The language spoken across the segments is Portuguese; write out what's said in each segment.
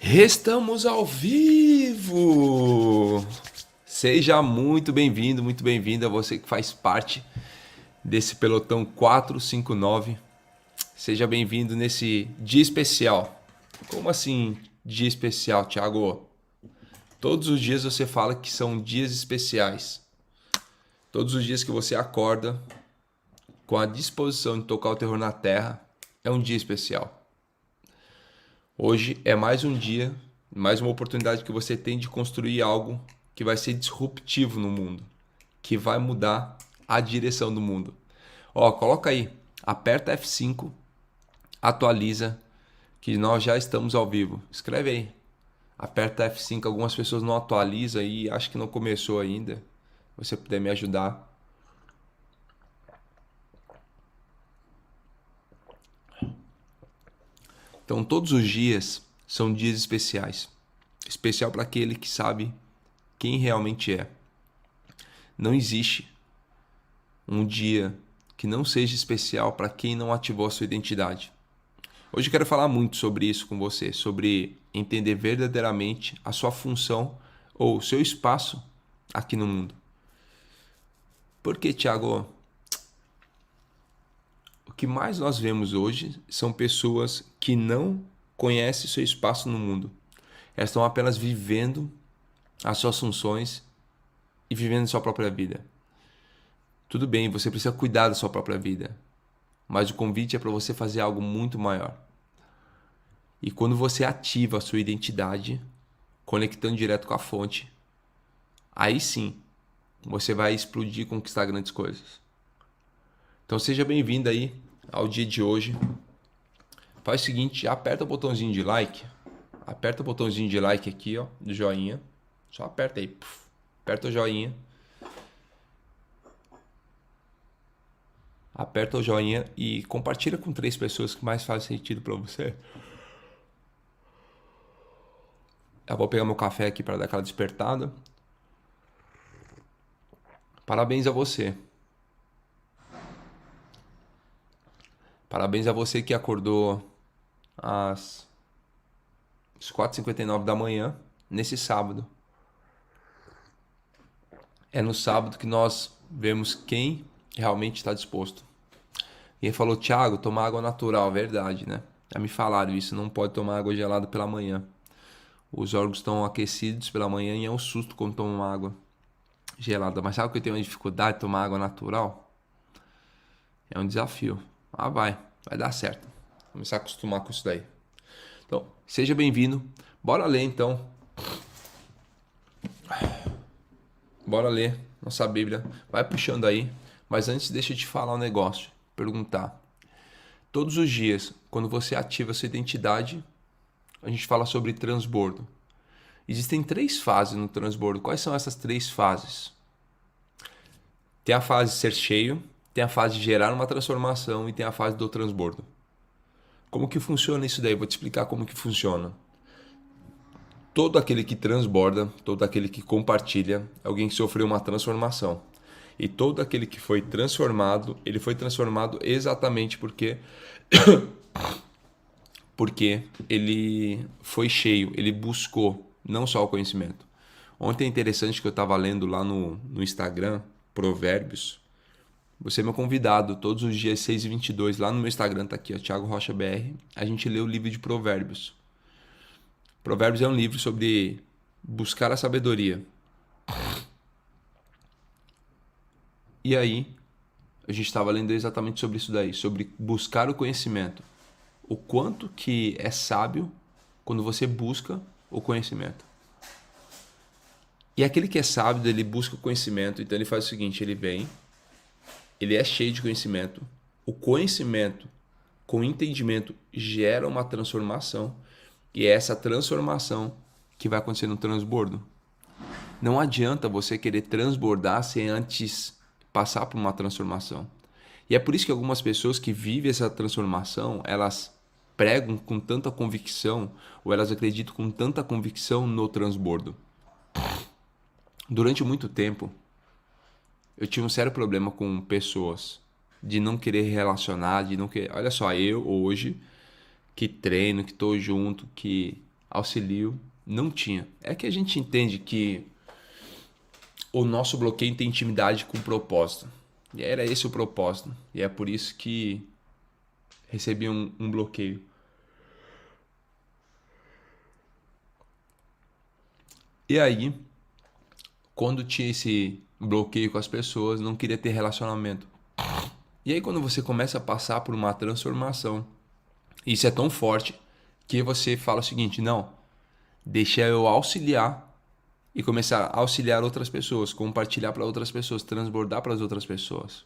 Estamos ao vivo! Seja muito bem-vindo a você que faz parte desse pelotão 459. Seja bem-vindo nesse dia especial. Como assim, dia especial, Thiago? Todos os dias você fala que são dias especiais. Todos os dias que você acorda com a disposição de tocar o terror na terra é um dia especial. Hoje é mais um dia, mais uma oportunidade que você tem de construir algo que vai ser disruptivo no mundo, que vai mudar a direção do mundo. Ó, coloca aí, aperta F5, atualiza, que nós já estamos ao vivo. Escreve aí, aperta F5, algumas pessoas não atualizam e acho que não começou ainda. Se você puder me ajudar. Então, todos os dias são dias especiais. Especial para aquele que sabe quem realmente é. Não existe um dia que não seja especial para quem não ativou a sua identidade. Hoje eu quero falar muito sobre isso com você, sobre entender verdadeiramente a sua função ou o seu espaço aqui no mundo. Por que, Thiago? O que mais nós vemos hoje são pessoas que não conhecem seu espaço no mundo. Elas estão apenas vivendo as suas funções e vivendo sua própria vida. Tudo bem, você precisa cuidar da sua própria vida, mas o convite é para você fazer algo muito maior. E quando você ativa a sua identidade, conectando direto com a fonte, aí sim, você vai explodir e conquistar grandes coisas. Então seja bem-vindo aí ao dia de hoje. Faz o seguinte, aperta o botãozinho de like. Aperta o botãozinho de like aqui, ó, do joinha. Só aperta aí. Aperta o joinha. Aperta o joinha e compartilha com 3 pessoas que mais faz sentido para você. Eu vou pegar meu café aqui para dar aquela despertada. Parabéns a você. Parabéns a você que acordou às 4h59 da manhã, nesse sábado. É no sábado que nós vemos quem realmente está disposto. E ele falou, Thiago, tomar água natural, verdade, né? Já me falaram isso, não pode tomar água gelada pela manhã. Os órgãos estão aquecidos pela manhã e é um susto quando toma água gelada. Mas sabe que eu tenho uma dificuldade de tomar água natural? É um desafio. Ah, vai dar certo. Vou começar a acostumar com isso daí. Então, seja bem-vindo. Bora ler então. Bora ler nossa Bíblia. Vai puxando aí. Mas antes, deixa eu te falar um negócio. Perguntar. Todos os dias, quando você ativa a sua identidade, a gente fala sobre transbordo. Existem 3 fases no transbordo. Quais são essas 3 fases? Tem a fase de ser cheio, tem a fase de gerar uma transformação e tem a fase do transbordo. Como que funciona isso daí? Vou te explicar como que funciona. Todo aquele que transborda, todo aquele que compartilha, é alguém que sofreu uma transformação. E todo aquele que foi transformado, ele foi transformado exatamente porque ele foi cheio, ele buscou não só o conhecimento. Ontem é interessante que eu estava lendo lá no Instagram, Provérbios. Você é meu convidado, todos os dias 6h22, lá no meu Instagram, tá aqui, ó, Thiago Rocha BR. A gente lê o livro de Provérbios. Provérbios é um livro sobre buscar a sabedoria. E aí, a gente estava lendo exatamente sobre isso daí, sobre buscar o conhecimento. O quanto que é sábio quando você busca o conhecimento. E aquele que é sábio, ele busca o conhecimento, então ele faz o seguinte, ele vem, ele é cheio de conhecimento, o conhecimento com entendimento gera uma transformação e é essa transformação que vai acontecer no transbordo. Não adianta você querer transbordar sem antes passar por uma transformação. E é por isso que algumas pessoas que vivem essa transformação, elas pregam com tanta convicção ou elas acreditam com tanta convicção no transbordo. Durante muito tempo, eu tive um sério problema com pessoas de não querer relacionar, de não querer... Olha só, eu hoje que treino, que estou junto, que auxílio, não tinha. É que a gente entende que o nosso bloqueio tem intimidade com o propósito. E era esse o propósito. E é por isso que recebi um bloqueio. E aí, quando tinha esse bloqueio com as pessoas, não queria ter relacionamento. E aí, quando você começa a passar por uma transformação, isso é tão forte que você fala o seguinte: não, deixa eu auxiliar e começar a auxiliar outras pessoas, compartilhar para outras pessoas, transbordar para as outras pessoas.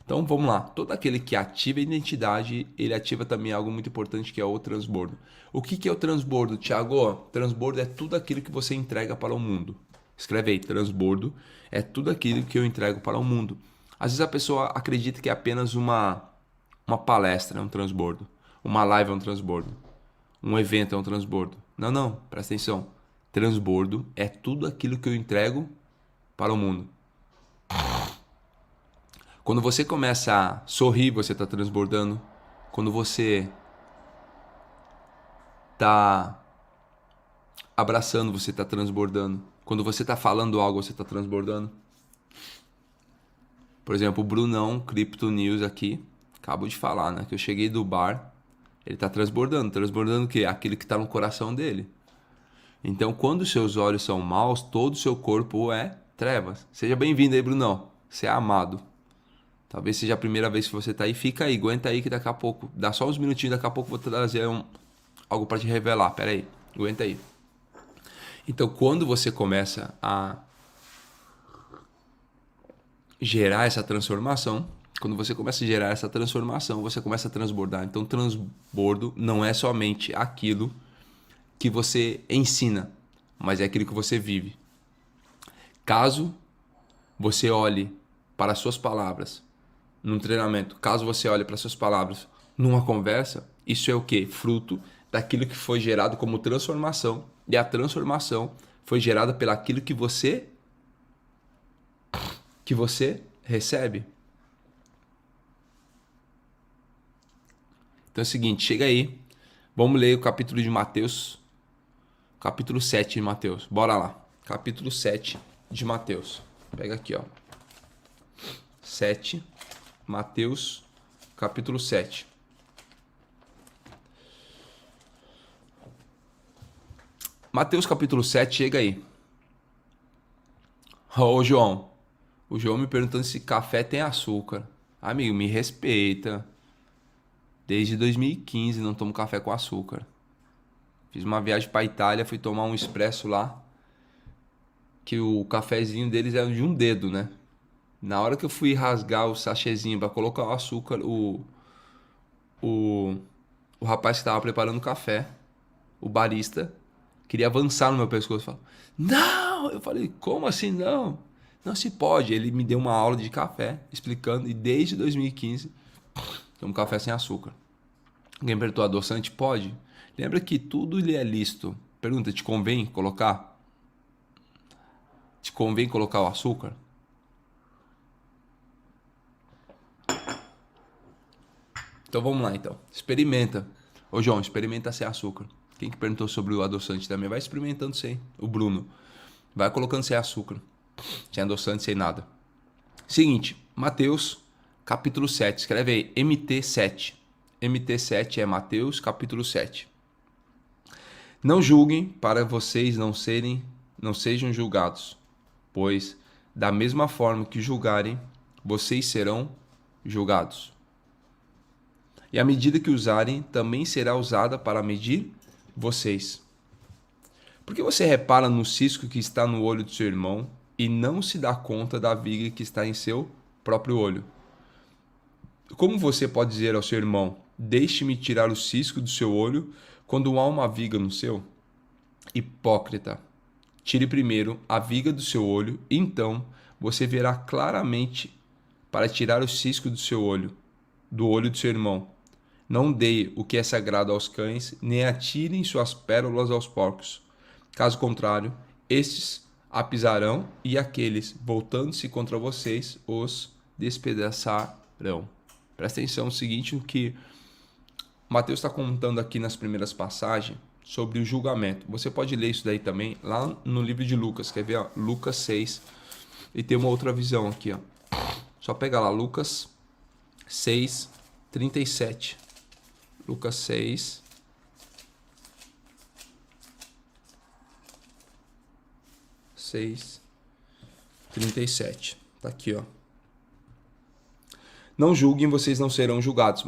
Então vamos lá, todo aquele que ativa a identidade, ele ativa também algo muito importante que é o transbordo. O que é o transbordo, Thiago? Transbordo é tudo aquilo que você entrega para o mundo. Escreve aí, transbordo é tudo aquilo que eu entrego para o mundo. Às vezes a pessoa acredita que é apenas uma palestra, é um transbordo. Uma live é um transbordo. Um evento é um transbordo. Não, presta atenção. Transbordo é tudo aquilo que eu entrego para o mundo. Quando você começa a sorrir, você está transbordando. Quando você está abraçando, você está transbordando. Quando você está falando algo, você está transbordando. Por exemplo, o Brunão, Crypto News aqui, acabo de falar, né? Que eu cheguei do bar, ele está transbordando. Transbordando o quê? Aquilo que está no coração dele. Então, quando os seus olhos são maus, todo o seu corpo é trevas. Seja bem-vindo aí, Brunão. Você é amado. Talvez seja a primeira vez que você está aí. Fica aí, aguenta aí que daqui a pouco... Dá só uns minutinhos, daqui a pouco eu vou trazer algo para te revelar. Pera aí, aguenta aí. Então, quando você começa a gerar essa transformação, você começa a transbordar. Então, transbordo não é somente aquilo que você ensina, mas é aquilo que você vive. Caso você olhe para as suas palavras num treinamento, caso você olhe para as suas palavras numa conversa, isso é o quê? Fruto daquilo que foi gerado como transformação. E a transformação foi gerada pelo aquilo que você recebe. Então é o seguinte, chega aí, vamos ler o capítulo de Mateus, capítulo 7 de Mateus. Bora lá. Capítulo 7 de Mateus. Pega aqui, ó. 7, Mateus, capítulo 7. Mateus, capítulo 7, chega aí. Ô, João. O João me perguntando se café tem açúcar. Amigo, me respeita. Desde 2015 não tomo café com açúcar. Fiz uma viagem para Itália, fui tomar um expresso lá, que o cafezinho deles é de um dedo, né? Na hora que eu fui rasgar o sachêzinho para colocar o açúcar, o rapaz que estava preparando o café, o barista, queria avançar no meu pescoço. Falou, não! Eu falei, como assim não? Não se pode. Ele me deu uma aula de café, explicando, e desde 2015 tomo café sem açúcar. Alguém perguntou, adoçante? Pode. Lembra que tudo ele é lícito. Pergunta, te convém colocar? Te convém colocar o açúcar? Então vamos lá então. Experimenta. Ô João, experimenta sem açúcar. Quem que perguntou sobre o adoçante também? Vai experimentando sem. O Bruno. Vai colocando sem açúcar. Sem adoçante, sem nada. Seguinte, Mateus, capítulo 7. Escreve aí, MT7. MT7 é Mateus, capítulo 7. Não julguem para vocês não sejam julgados, pois da mesma forma que julgarem, vocês serão julgados. E a medida que usarem também será usada para medir vocês. Por que você repara no cisco que está no olho do seu irmão e não se dá conta da viga que está em seu próprio olho? Como você pode dizer ao seu irmão, deixe-me tirar o cisco do seu olho, quando há uma viga no seu? Hipócrita, tire primeiro a viga do seu olho, e então você verá claramente para tirar o cisco do olho do seu irmão. Não dê o que é sagrado aos cães, nem atirem suas pérolas aos porcos. Caso contrário, estes a pisarão e aqueles, voltando-se contra vocês, os despedaçarão. Presta atenção no seguinte, que Mateus está contando aqui nas primeiras passagens, sobre o julgamento. Você pode ler isso daí também lá no livro de Lucas. Quer ver? Ó? Lucas 6. E tem uma outra visão aqui. Ó. Só pega lá, Lucas 6, 37. Lucas 6. (6, 37). Tá aqui, ó. Não julguem, vocês não serão julgados.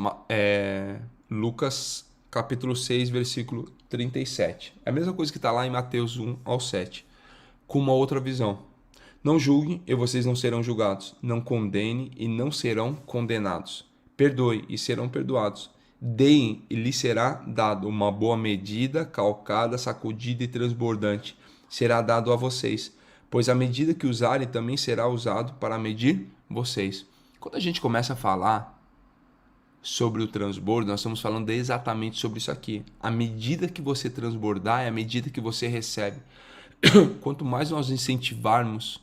Lucas capítulo 6, versículo 37. É a mesma coisa que está lá em Mateus 1 ao 7, com uma outra visão. Não julguem e vocês não serão julgados. Não condenem e não serão condenados. Perdoe e serão perdoados. Deem e lhes será dado uma boa medida, calcada, sacudida e transbordante. Será dado a vocês, pois a medida que usarem também será usado para medir vocês. Quando a gente começa a falar sobre o transbordo, nós estamos falando exatamente sobre isso aqui. A medida que você transbordar é a medida que você recebe. Quanto mais nós incentivarmos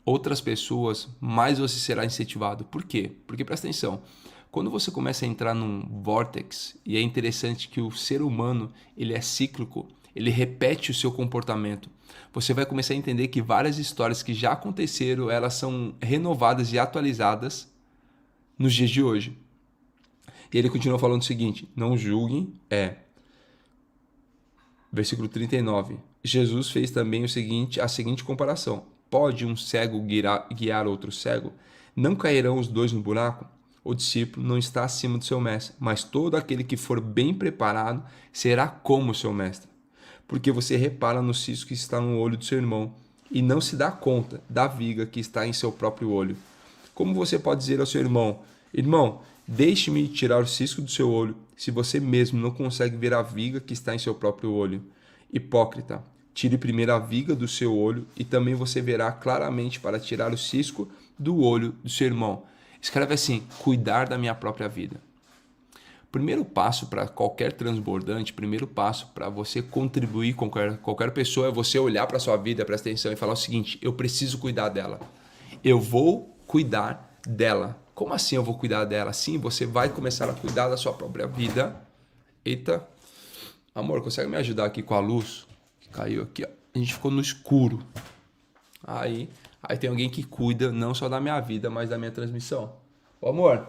outras pessoas, mais você será incentivado. Por quê? Porque presta atenção, quando você começa a entrar num vórtex, e é interessante que o ser humano ele é cíclico, ele repete o seu comportamento. Você vai começar a entender que várias histórias que já aconteceram, elas são renovadas e atualizadas nos dias de hoje. E ele continua falando o seguinte: não julguem, versículo 39. Jesus fez também a seguinte comparação: pode um cego guiar outro cego? Não cairão os dois no buraco? O discípulo não está acima do seu mestre, mas todo aquele que for bem preparado será como o seu mestre. Porque você repara no cisco que está no olho do seu irmão e não se dá conta da viga que está em seu próprio olho. Como você pode dizer ao seu irmão: irmão, deixe-me tirar o cisco do seu olho, se você mesmo não consegue ver a viga que está em seu próprio olho? Hipócrita, tire primeiro a viga do seu olho e também você verá claramente para tirar o cisco do olho do seu irmão. Escreve assim: cuidar da minha própria vida. Primeiro passo para qualquer transbordante, primeiro passo para você contribuir com qualquer pessoa é você olhar para a sua vida, prestar atenção e falar o seguinte: eu preciso cuidar dela. Eu vou cuidar dela. Como assim eu vou cuidar dela? Sim, você vai começar a cuidar da sua própria vida. Eita. Amor, consegue me ajudar aqui com a luz? Que caiu aqui, ó. A gente ficou no escuro. Aí tem alguém que cuida não só da minha vida, mas da minha transmissão. Ô, amor.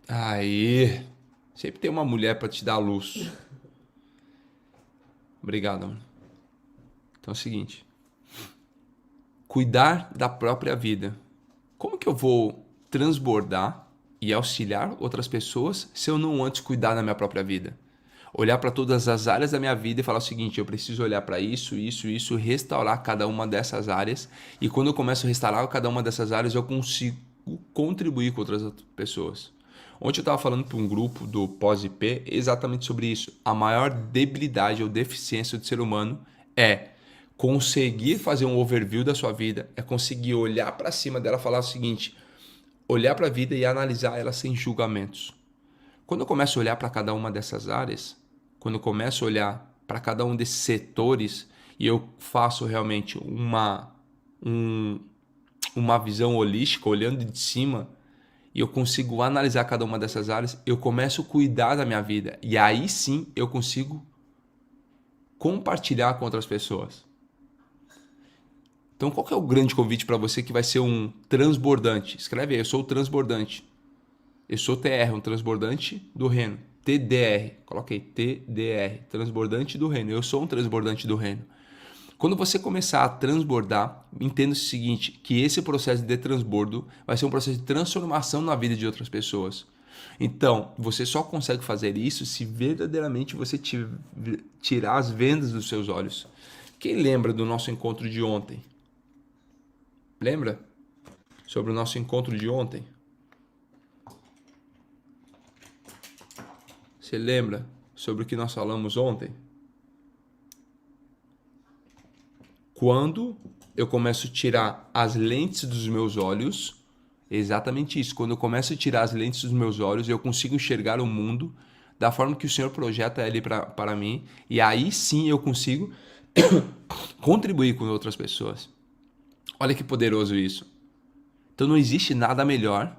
Aí. Sempre tem uma mulher para te dar luz. Obrigado, amor. Então é o seguinte: cuidar da própria vida. Como que eu vou transbordar e auxiliar outras pessoas se eu não antes cuidar da minha própria vida? Olhar para todas as áreas da minha vida e falar o seguinte: eu preciso olhar para isso, restaurar cada uma dessas áreas. E quando eu começo a restaurar cada uma dessas áreas, eu consigo contribuir com outras pessoas. Ontem eu estava falando para um grupo do pós-IP exatamente sobre isso. A maior debilidade ou deficiência do ser humano é conseguir fazer um overview da sua vida, é conseguir olhar para cima dela e falar o seguinte: olhar para a vida e analisar ela sem julgamentos. Quando eu começo a olhar para cada uma dessas áreas, quando eu começo a olhar para cada um desses setores e eu faço realmente uma visão holística, olhando de cima, e eu consigo analisar cada uma dessas áreas, eu começo a cuidar da minha vida. E aí sim eu consigo compartilhar com outras pessoas. Então qual que é o grande convite para você que vai ser um transbordante? Escreve aí: eu sou o transbordante. Eu sou TR, um transbordante do reino. TDR, coloquei TDR, transbordante do reino. Eu sou um transbordante do reino. Quando você começar a transbordar, entenda o seguinte: que esse processo de transbordo vai ser um processo de transformação na vida de outras pessoas. Então, você só consegue fazer isso se verdadeiramente você tirar as vendas dos seus olhos. Quem lembra do nosso encontro de ontem? Lembra? Sobre o nosso encontro de ontem? Você lembra sobre o que nós falamos ontem? Quando eu começo a tirar as lentes dos meus olhos, exatamente isso. Quando eu começo a tirar as lentes dos meus olhos, eu consigo enxergar o mundo da forma que o Senhor projeta ele para mim. E aí sim eu consigo contribuir com outras pessoas. Olha que poderoso isso. Então não existe nada melhor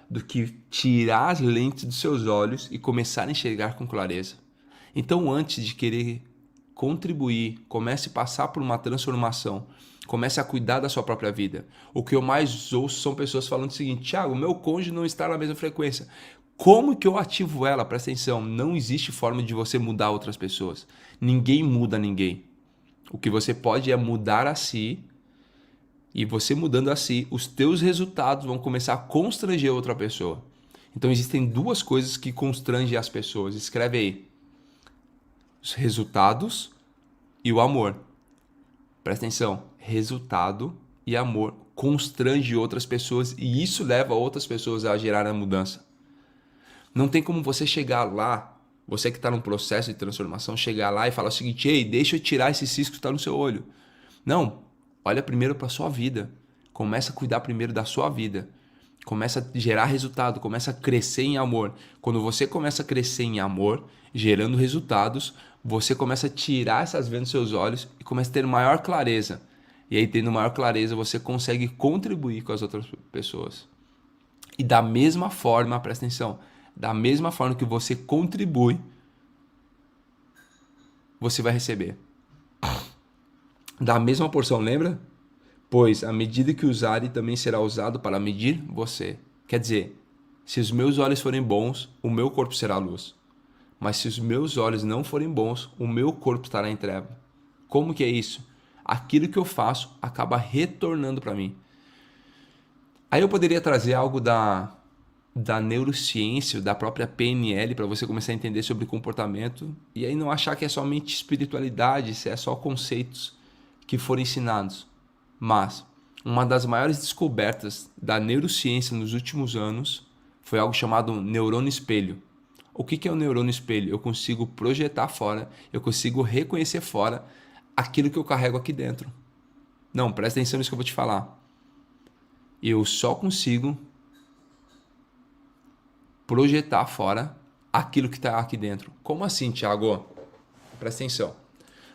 do que tirar as lentes dos seus olhos e começar a enxergar com clareza. Então antes de querer contribuir, comece a passar por uma transformação, comece a cuidar da sua própria vida. O que eu mais ouço são pessoas falando o seguinte: Thiago, meu cônjuge não está na mesma frequência. Como que eu ativo ela? Presta atenção, não existe forma de você mudar outras pessoas. Ninguém muda ninguém. O que você pode é mudar a si, e você mudando a si, os teus resultados vão começar a constranger outra pessoa. Então existem duas coisas que constrangem as pessoas. Escreve aí: os resultados e o amor. Presta atenção, resultado e amor constrange outras pessoas e isso leva outras pessoas a gerar a mudança. Não tem como você chegar lá, você que está num processo de transformação, chegar lá e falar o seguinte: ei, deixa eu tirar esse cisco que está no seu olho. Não, olha primeiro para a sua vida. Começa a cuidar primeiro da sua vida. Começa a gerar resultado, começa a crescer em amor. Quando você começa a crescer em amor, gerando resultados, você começa a tirar essas vendas dos seus olhos e começa a ter maior clareza. E aí, tendo maior clareza, você consegue contribuir com as outras pessoas. E da mesma forma, presta atenção, da mesma forma que você contribui, você vai receber. Da mesma porção, lembra? Pois a medida que usarem também será usado para medir você. Quer dizer, se os meus olhos forem bons, o meu corpo será luz. Mas se os meus olhos não forem bons, o meu corpo estará em treva. Como que é isso? Aquilo que eu faço acaba retornando para mim. Aí eu poderia trazer algo da neurociência, da própria PNL, para você começar a entender sobre comportamento. E aí não achar que é somente espiritualidade, se é só conceitos que foram ensinados. Mas uma das maiores descobertas da neurociência nos últimos anos foi algo chamado neurônio espelho. O que é o neurônio espelho? Eu consigo projetar fora, eu consigo reconhecer fora aquilo que eu carrego aqui dentro. Não, presta atenção nisso que eu vou te falar. Eu só consigo projetar fora aquilo que está aqui dentro. Como assim, Thiago? Presta atenção.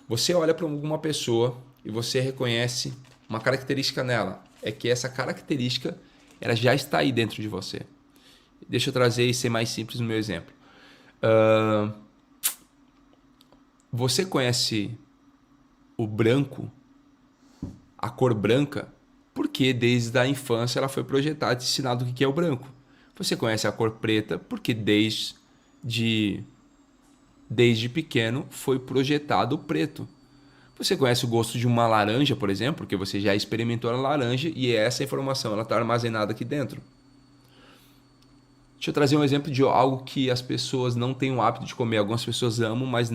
Você olha para alguma pessoa e você reconhece uma característica nela. É que essa característica ela já está aí dentro de você. Deixa eu trazer e ser mais simples no meu exemplo. Você conhece o branco, a cor branca, porque desde a infância ela foi projetada e ensinada o que é o branco. Você conhece a cor preta porque desde pequeno foi projetado o preto. Você conhece o gosto de uma laranja, por exemplo, porque você já experimentou a laranja e essa informação está armazenada aqui dentro. Deixa eu trazer um exemplo de algo que as pessoas não têm o hábito de comer. Algumas pessoas amam, mas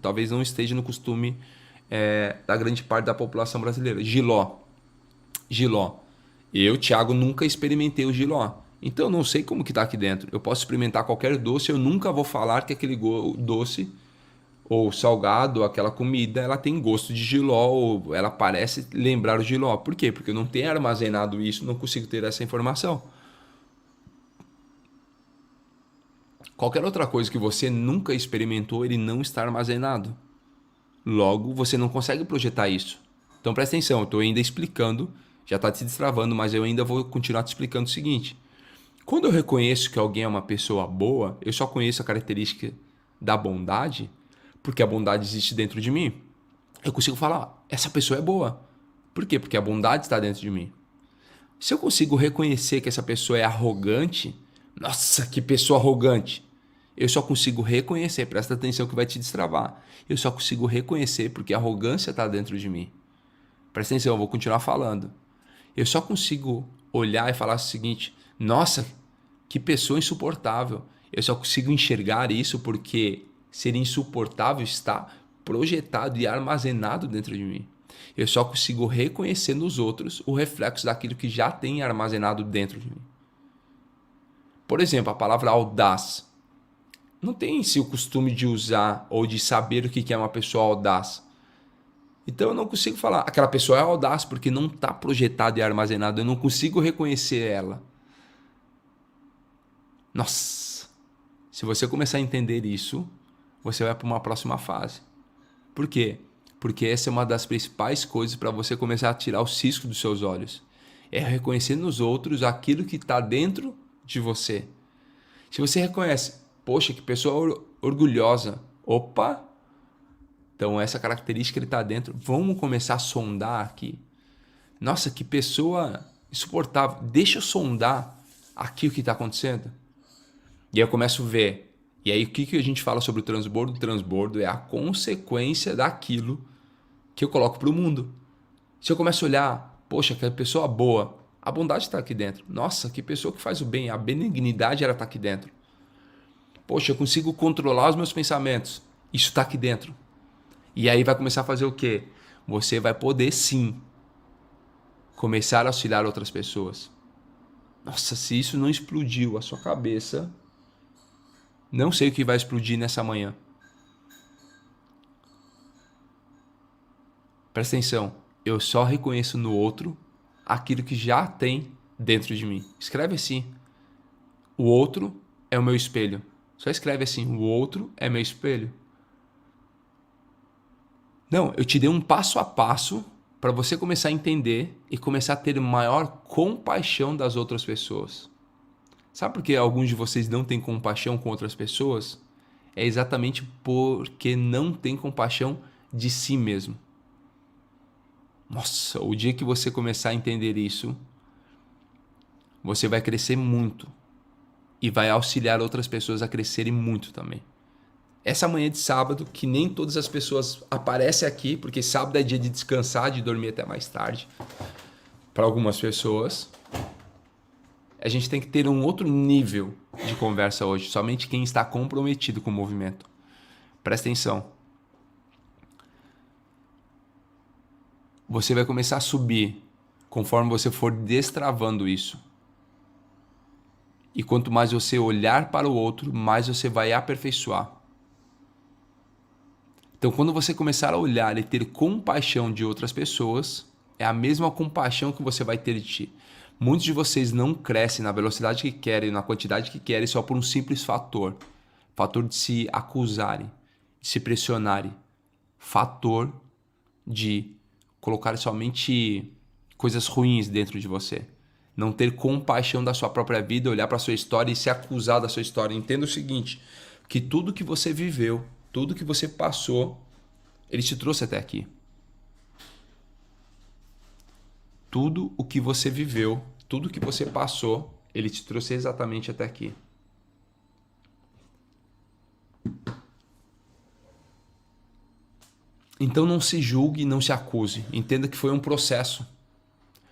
talvez não esteja no costume da grande parte da população brasileira. Jiló. Eu, Thiago, nunca experimentei o jiló. Então eu não sei como que está aqui dentro. Eu posso experimentar qualquer doce, eu nunca vou falar que aquele doce ou salgado, aquela comida, ela tem gosto de jiló ou ela parece lembrar o jiló. Por quê? Porque eu não tenho armazenado isso, não consigo ter essa informação. Qualquer outra coisa que você nunca experimentou, ele não está armazenado. Logo, você não consegue projetar isso. Então presta atenção, eu estou ainda explicando, já está te destravando, mas eu ainda vou continuar te explicando o seguinte. Quando eu reconheço que alguém é uma pessoa boa, eu só conheço a característica da bondade, porque a bondade existe dentro de mim. Eu consigo falar, essa pessoa é boa. Por quê? Porque a bondade está dentro de mim. Se eu consigo reconhecer que essa pessoa é arrogante, nossa, que pessoa arrogante. Eu só consigo reconhecer, presta atenção que vai te destravar. Eu só consigo reconhecer porque a arrogância está dentro de mim. Presta atenção, eu vou continuar falando. Eu só consigo olhar e falar o seguinte, nossa, que pessoa insuportável. Eu só consigo enxergar isso porque ser insuportável está projetado e armazenado dentro de mim. Eu só consigo reconhecer nos outros o reflexo daquilo que já tem armazenado dentro de mim. Por exemplo, a palavra audaz. Não tem em si o costume de usar ou de saber o que é uma pessoa audaz. Então eu não consigo falar, aquela pessoa é audaz porque não está projetada e armazenada. Eu não consigo reconhecer ela. Nossa, se você começar a entender isso, você vai para uma próxima fase. Por quê? Porque essa é uma das principais coisas para você começar a tirar o cisco dos seus olhos. É reconhecer nos outros aquilo que está dentro de você. Se você reconhece, poxa, que pessoa orgulhosa. Opa! Então essa característica ele está dentro. Vamos começar a sondar aqui. Nossa, que pessoa insuportável. Deixa eu sondar aqui o que está acontecendo. E aí eu começo a ver. E aí o que a gente fala sobre o transbordo? O transbordo é a consequência daquilo que eu coloco para o mundo. Se eu começo a olhar, poxa, que pessoa boa, a bondade está aqui dentro. Nossa, que pessoa que faz o bem, a benignidade ela está aqui dentro. Poxa, eu consigo controlar os meus pensamentos. Isso está aqui dentro. E aí vai começar a fazer o quê? Você vai poder sim começar a auxiliar outras pessoas. Nossa, se isso não explodiu a sua cabeça, não sei o que vai explodir nessa manhã. Presta atenção, eu só reconheço no outro aquilo que já tem dentro de mim. Escreve assim, o outro é o meu espelho. Só escreve assim, o outro é meu espelho. Não, eu te dei um passo a passo para você começar a entender e começar a ter maior compaixão das outras pessoas. Sabe por que alguns de vocês não têm compaixão com outras pessoas? É exatamente porque não tem compaixão de si mesmo. Nossa, o dia que você começar a entender isso, você vai crescer muito e vai auxiliar outras pessoas a crescerem muito também. Essa manhã de sábado, que nem todas as pessoas aparecem aqui, porque sábado é dia de descansar, de dormir até mais tarde, para algumas pessoas, a gente tem que ter um outro nível de conversa hoje, somente quem está comprometido com o movimento. Presta atenção. Você vai começar a subir conforme você for destravando isso. E quanto mais você olhar para o outro, mais você vai aperfeiçoar. Então, quando você começar a olhar e ter compaixão de outras pessoas, é a mesma compaixão que você vai ter de ti. Muitos de vocês não crescem na velocidade que querem, na quantidade que querem, só por um simples fator. Fator de se acusarem, de se pressionarem. Fator de colocar somente coisas ruins dentro de você. Não ter compaixão da sua própria vida, olhar para a sua história e se acusar da sua história. Entenda o seguinte, que tudo que você viveu, tudo que você passou, ele te trouxe até aqui. Tudo o que você viveu, tudo que você passou, ele te trouxe exatamente até aqui. Então não se julgue, não se acuse. Entenda que foi um processo.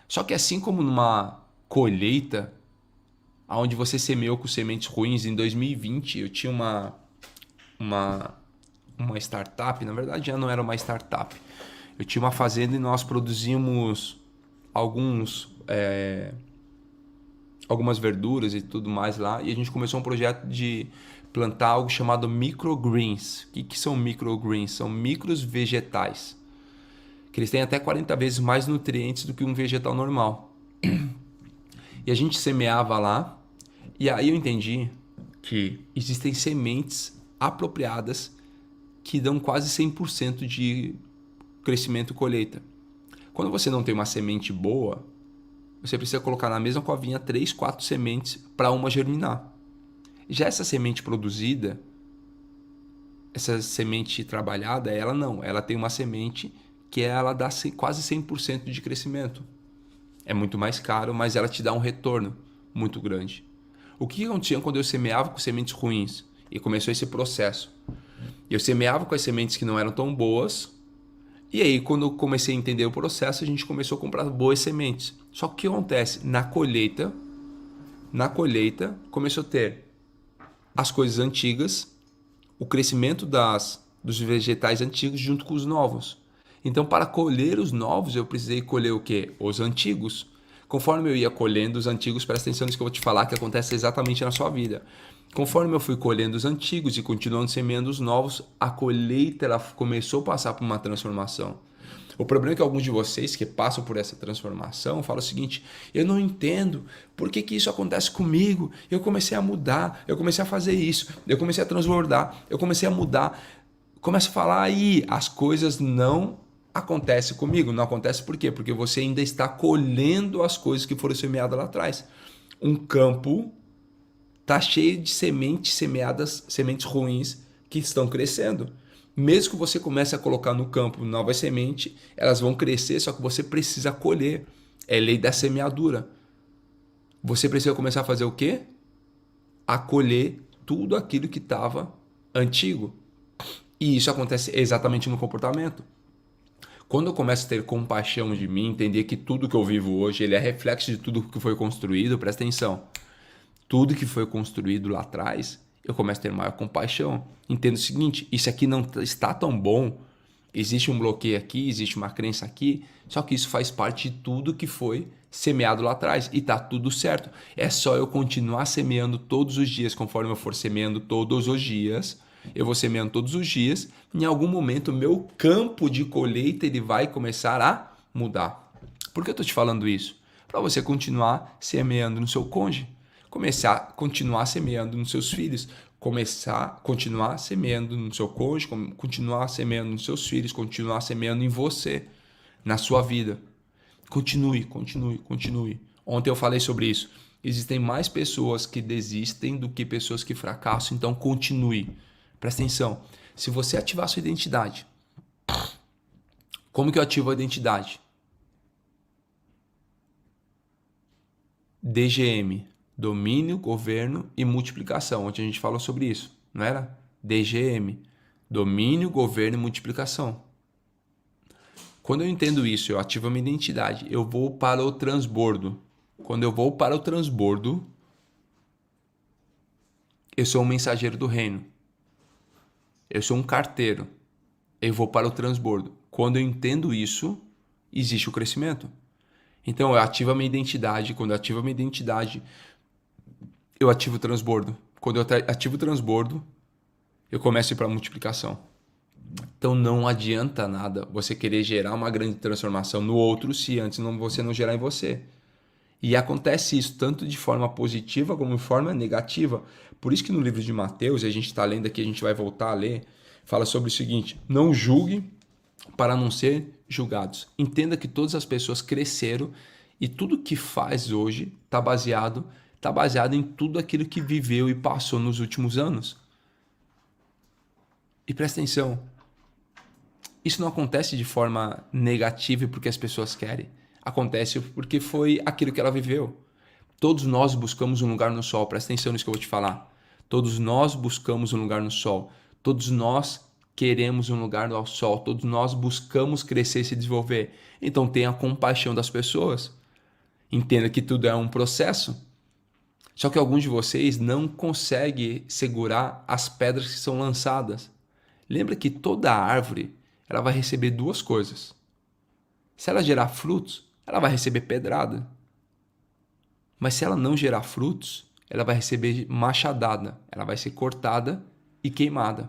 Só que assim como numa colheita, onde você semeou com sementes ruins, em 2020 eu tinha uma startup, na verdade já não era uma startup. Eu tinha uma fazenda e nós produzimos algumas verduras e tudo mais lá, e a gente começou um projeto de plantar algo chamado microgreens. O que são microgreens? São micros vegetais, que eles têm até 40 vezes mais nutrientes do que um vegetal normal. E a gente semeava lá, e aí eu entendi que existem sementes apropriadas que dão quase 100% de crescimento e colheita. Quando você não tem uma semente boa, você precisa colocar na mesma covinha 3, 4 sementes para uma germinar. Já essa semente produzida, essa semente trabalhada, ela não. Ela tem uma semente que ela dá quase 100% de crescimento. É muito mais caro, mas ela te dá um retorno muito grande. O que acontecia quando eu semeava com sementes ruins? E começou esse processo. Eu semeava com as sementes que não eram tão boas. E aí, quando eu comecei a entender o processo, a gente começou a comprar boas sementes. Só que o que acontece? Na colheita, começou a ter as coisas antigas, o crescimento dos vegetais antigos junto com os novos. Então, para colher os novos, eu precisei colher o quê? Os antigos. Conforme eu ia colhendo os antigos, presta atenção nisso que eu vou te falar, que acontece exatamente na sua vida. Conforme eu fui colhendo os antigos e continuando semeando os novos, a colheita ela começou a passar por uma transformação. O problema é que alguns de vocês que passam por essa transformação falam o seguinte: eu não entendo por que isso acontece comigo. Eu comecei a mudar, eu comecei a fazer isso, eu comecei a transbordar, eu comecei a mudar. Começa a falar aí, as coisas não acontecem comigo. Não acontece por quê? Porque você ainda está colhendo as coisas que foram semeadas lá atrás. Um campo está cheio de sementes semeadas, sementes ruins que estão crescendo. Mesmo que você comece a colocar no campo novas sementes, elas vão crescer, só que você precisa colher. É lei da semeadura. Você precisa começar a fazer o quê? A colher tudo aquilo que estava antigo. E isso acontece exatamente no comportamento. Quando eu começo a ter compaixão de mim, entender que tudo que eu vivo hoje ele é reflexo de tudo que foi construído, presta atenção. Tudo que foi construído lá atrás, eu começo a ter maior compaixão. Entendo o seguinte, isso aqui não está tão bom, existe um bloqueio aqui, existe uma crença aqui, só que isso faz parte de tudo que foi semeado lá atrás e está tudo certo. É só eu continuar semeando todos os dias, conforme eu for semeando todos os dias, eu vou semeando todos os dias, em algum momento o meu campo de colheita ele vai começar a mudar. Por que eu estou te falando isso? Para você continuar semeando no seu cônjuge, continuar semeando nos seus filhos, continuar semeando no seu cônjuge, continuar semeando nos seus filhos, continuar semeando em você, na sua vida. Continue. Ontem eu falei sobre isso. Existem mais pessoas que desistem do que pessoas que fracassam, então continue. Presta atenção. Se você ativar a sua identidade, como que eu ativo a identidade? DGM, domínio, governo e multiplicação. Ontem a gente falou sobre isso, não era? DGM, domínio, governo e multiplicação. Quando eu entendo isso, eu ativo a minha identidade, eu vou para o transbordo. Quando eu vou para o transbordo, eu sou um mensageiro do reino. Eu sou um carteiro. Eu vou para o transbordo. Quando eu entendo isso, existe o crescimento. Então, eu ativo a minha identidade. Quando eu ativo a minha identidade, eu ativo o transbordo. Quando eu ativo o transbordo, eu começo a ir para a multiplicação. Então, não adianta nada você querer gerar uma grande transformação no outro se antes você não gerar em você. E acontece isso tanto de forma positiva como de forma negativa. Por isso que no livro de Mateus, a gente está lendo aqui, a gente vai voltar a ler, fala sobre o seguinte: não julgue para não ser julgados. Entenda que todas as pessoas cresceram e tudo que faz hoje está baseado em tudo aquilo que viveu e passou nos últimos anos. E presta atenção, isso não acontece de forma negativa e porque as pessoas querem. Acontece porque foi aquilo que ela viveu. Todos nós buscamos um lugar no sol. Presta atenção nisso que eu vou te falar. Todos nós buscamos um lugar no sol. Todos nós queremos um lugar ao sol. Todos nós buscamos crescer e se desenvolver. Então tenha compaixão das pessoas. Entenda que tudo é um processo. Só que alguns de vocês não conseguem segurar as pedras que são lançadas. Lembra que toda árvore ela vai receber duas coisas. Se ela gerar frutos, ela vai receber pedrada. Mas se ela não gerar frutos, ela vai receber machadada. Ela vai ser cortada e queimada.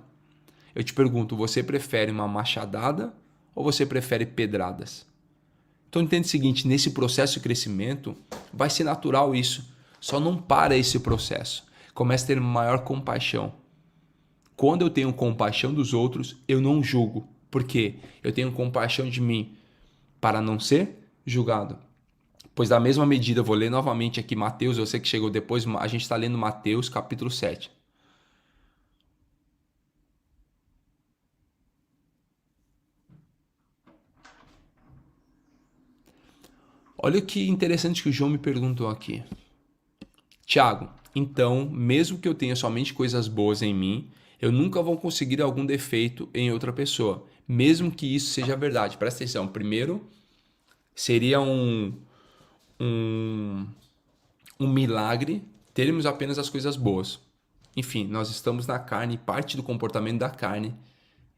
Eu te pergunto, você prefere uma machadada ou você prefere pedradas? Então entende o seguinte, nesse processo de crescimento, vai ser natural isso. Só não para esse processo. Comece a ter maior compaixão. Quando eu tenho compaixão dos outros, eu não julgo. Por quê? Eu tenho compaixão de mim para não ser julgado. Pois da mesma medida, eu vou ler novamente aqui Mateus, eu sei que chegou depois, a gente está lendo Mateus capítulo 7. Olha que interessante que o João me perguntou aqui. Tiago, então, mesmo que eu tenha somente coisas boas em mim, eu nunca vou conseguir algum defeito em outra pessoa, mesmo que isso seja verdade. Presta atenção, primeiro, seria um milagre termos apenas as coisas boas. Enfim, nós estamos na carne e parte do comportamento da carne,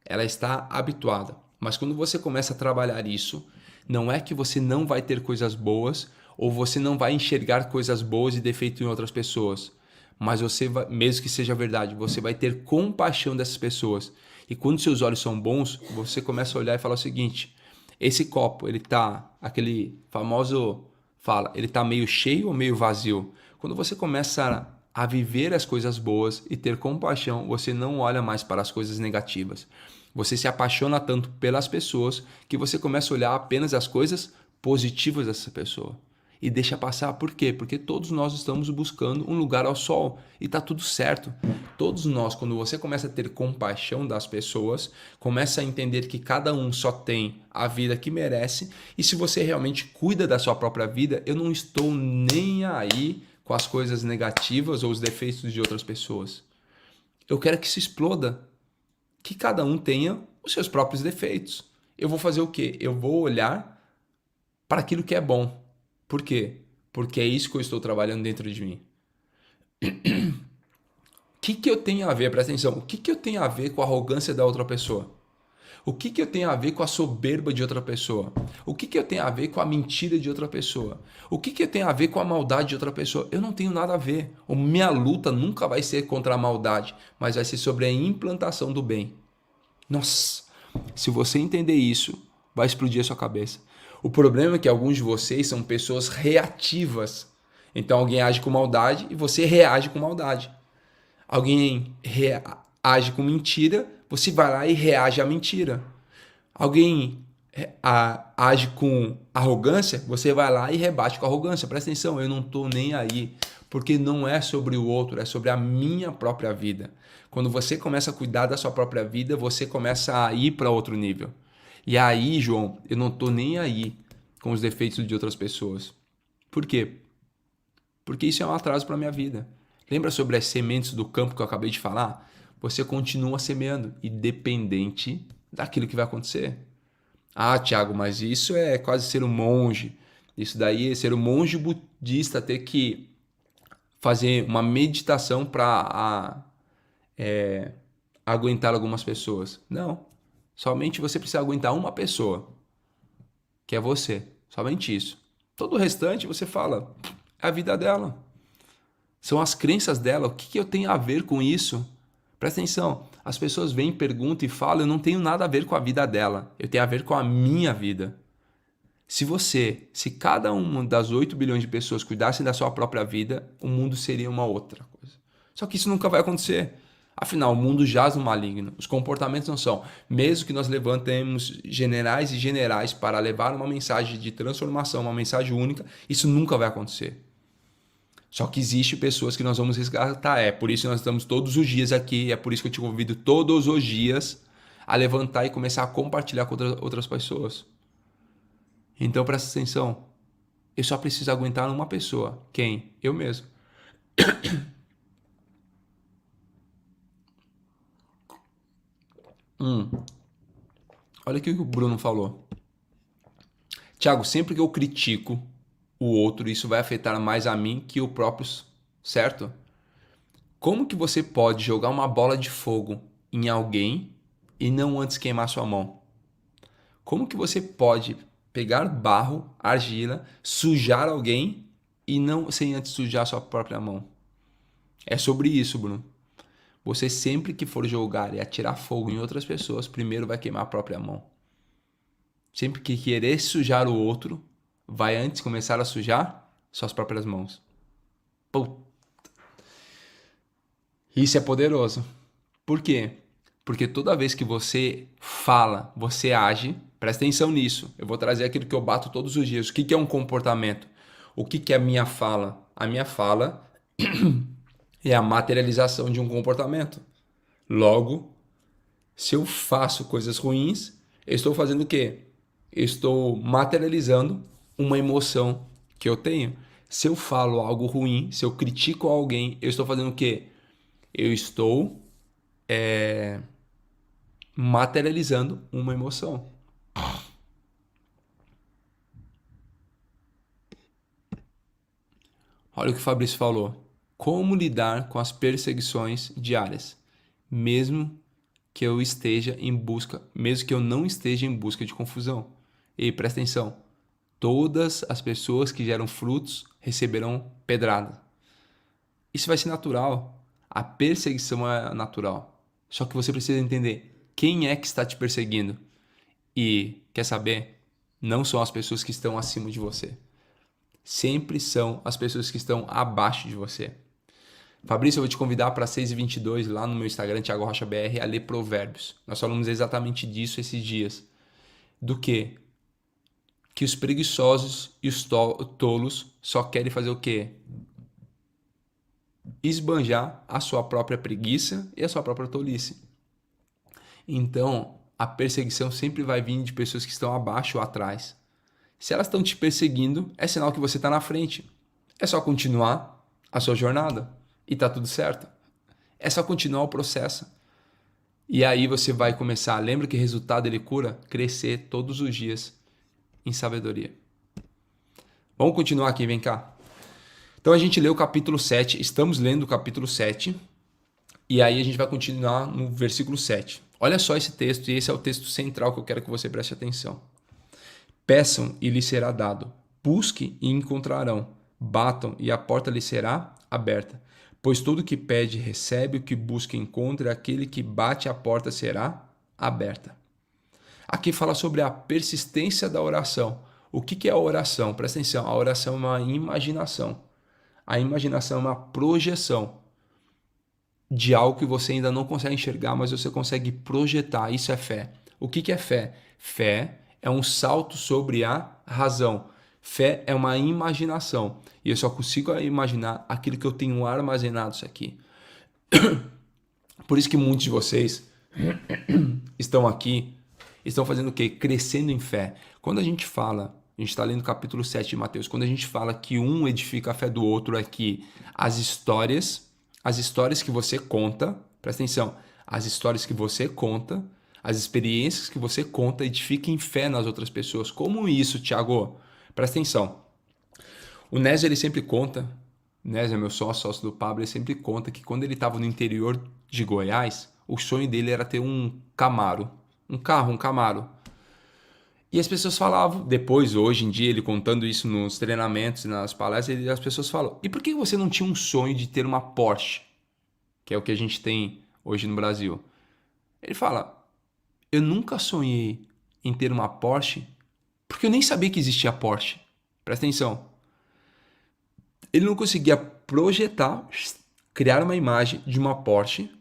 ela está habituada. Mas quando você começa a trabalhar isso, não é que você não vai ter coisas boas ou você não vai enxergar coisas boas e defeitos em outras pessoas. Mas você vai, mesmo que seja verdade, você vai ter compaixão dessas pessoas. E quando seus olhos são bons, você começa a olhar e falar o seguinte: esse copo, ele tá, aquele famoso fala, ele tá meio cheio ou meio vazio? Quando você começa a viver as coisas boas e ter compaixão, você não olha mais para as coisas negativas. Você se apaixona tanto pelas pessoas que você começa a olhar apenas as coisas positivas dessa pessoa. E deixa passar. Por quê? Porque todos nós estamos buscando um lugar ao sol. E tá tudo certo. Todos nós, quando você começa a ter compaixão das pessoas, começa a entender que cada um só tem a vida que merece. E se você realmente cuida da sua própria vida, eu não estou nem aí com as coisas negativas ou os defeitos de outras pessoas. Eu quero que se exploda. Que cada um tenha os seus próprios defeitos. Eu vou fazer o quê? Eu vou olhar para aquilo que é bom. Por quê? Porque é isso que eu estou trabalhando dentro de mim. O que eu tenho a ver? Presta atenção. O que eu tenho a ver com a arrogância da outra pessoa? O que eu tenho a ver com a soberba de outra pessoa? O que eu tenho a ver com a mentira de outra pessoa? O que eu tenho a ver com a maldade de outra pessoa? Eu não tenho nada a ver. A minha luta nunca vai ser contra a maldade, mas vai ser sobre a implantação do bem. Nossa, se você entender isso, vai explodir a sua cabeça. O problema é que alguns de vocês são pessoas reativas. Então alguém age com maldade e você reage com maldade. Alguém age com mentira, você vai lá e reage à mentira. Alguém age com arrogância, você vai lá e rebate com arrogância. Presta atenção, eu não estou nem aí. Porque não é sobre o outro, é sobre a minha própria vida. Quando você começa a cuidar da sua própria vida, você começa a ir para outro nível. E aí, João, eu não estou nem aí com os defeitos de outras pessoas. Por quê? Porque isso é um atraso para a minha vida. Lembra sobre as sementes do campo que eu acabei de falar? Você continua semeando, independente daquilo que vai acontecer. Ah, Thiago, mas isso é quase ser um monge. Isso daí é ser um monge budista, ter que fazer uma meditação para aguentar algumas pessoas. Não. Somente você precisa aguentar uma pessoa, que é você. Somente isso. Todo o restante você fala, é a vida dela. São as crenças dela. O que eu tenho a ver com isso? Presta atenção. As pessoas vêm, perguntam e falam, eu não tenho nada a ver com a vida dela. Eu tenho a ver com a minha vida. Se cada uma das 8 bilhões de pessoas cuidassem da sua própria vida, o mundo seria uma outra coisa. Só que isso nunca vai acontecer. Afinal, o mundo jaz no maligno. Os comportamentos não são. Mesmo que nós levantemos generais e generais para levar uma mensagem de transformação, uma mensagem única, isso nunca vai acontecer. Só que existe pessoas que nós vamos resgatar. É por isso que nós estamos todos os dias aqui. É por isso que eu te convido todos os dias a levantar e começar a compartilhar com outras pessoas. Então presta atenção. Eu só preciso aguentar uma pessoa. Quem? Eu mesmo. Olha o que o Bruno falou. Tiago, sempre que eu critico o outro, isso vai afetar mais a mim que o próprio, certo? Como que você pode jogar uma bola de fogo em alguém e não antes queimar sua mão? Como que você pode pegar barro, argila, sujar alguém e não sem antes sujar sua própria mão? É sobre isso, Bruno. Você sempre que for jogar e atirar fogo em outras pessoas, primeiro vai queimar a própria mão. Sempre que querer sujar o outro, vai antes começar a sujar suas próprias mãos. Puta. Isso é poderoso. Por quê? Porque toda vez que você fala, você age, presta atenção nisso. Eu vou trazer aquilo que eu bato todos os dias. O que é um comportamento? O que é a minha fala? A minha fala é a materialização de um comportamento. Logo, se eu faço coisas ruins, eu estou fazendo o quê? Eu estou materializando uma emoção que eu tenho. Se eu falo algo ruim, se eu critico alguém, eu estou fazendo o quê? Eu estou materializando uma emoção. Olha o que o Fabrício falou. Como lidar com as perseguições diárias, mesmo que eu não esteja em busca de confusão. E presta atenção, todas as pessoas que geram frutos receberão pedrada. Isso vai ser natural. A perseguição é natural. Só que você precisa entender quem é que está te perseguindo. E, quer saber? Não são as pessoas que estão acima de você. Sempre são as pessoas que estão abaixo de você. Fabrício, eu vou te convidar para 6h22 lá no meu Instagram, Thiago Rocha BR, a ler Provérbios. Nós falamos exatamente disso esses dias. Do quê? Que os preguiçosos e os tolos só querem fazer o quê? Esbanjar a sua própria preguiça e a sua própria tolice. Então, a perseguição sempre vai vir de pessoas que estão abaixo ou atrás. Se elas estão te perseguindo, é sinal que você está na frente. É só continuar a sua jornada e tá tudo certo. É só continuar o processo. E aí você vai começar, lembra que resultado ele cura? Crescer todos os dias em sabedoria. Vamos continuar aqui, vem cá. Então a gente leu o capítulo 7, estamos lendo o capítulo 7, e aí a gente vai continuar no versículo 7. Olha só esse texto, e esse é o texto central que eu quero que você preste atenção. Peçam e lhes será dado, busquem e encontrarão, batam e a porta lhes será aberta. Pois todo que pede recebe, o que busca encontra, aquele que bate a porta será aberta. Aqui fala sobre a persistência da oração. O que é a oração? Presta atenção, a oração é uma imaginação. A imaginação é uma projeção de algo que você ainda não consegue enxergar, mas você consegue projetar. Isso é fé. O que é fé? Fé é um salto sobre a razão. Fé é uma imaginação. E eu só consigo imaginar aquilo que eu tenho armazenado isso aqui. Por isso que muitos de vocês estão aqui, estão fazendo o quê? Crescendo em fé. Quando a gente fala, a gente está lendo o capítulo 7 de Mateus, quando a gente fala que um edifica a fé do outro, é que as histórias que você conta, presta atenção, as histórias que você conta, as experiências que você conta edifiquem fé nas outras pessoas. Como isso, Thiago? Presta atenção. O Nézio, ele sempre conta, Nézio é meu sócio do Pablo, ele sempre conta que quando ele estava no interior de Goiás, o sonho dele era ter um Camaro, um Camaro. E as pessoas falavam, depois, hoje em dia, ele contando isso nos treinamentos, nas palestras, as pessoas falam, e por que você não tinha um sonho de ter uma Porsche? Que é o que a gente tem hoje no Brasil. Ele fala, eu nunca sonhei em ter uma Porsche, porque eu nem sabia que existia Porsche. Presta atenção. Ele não conseguia projetar, criar uma imagem de uma Porsche,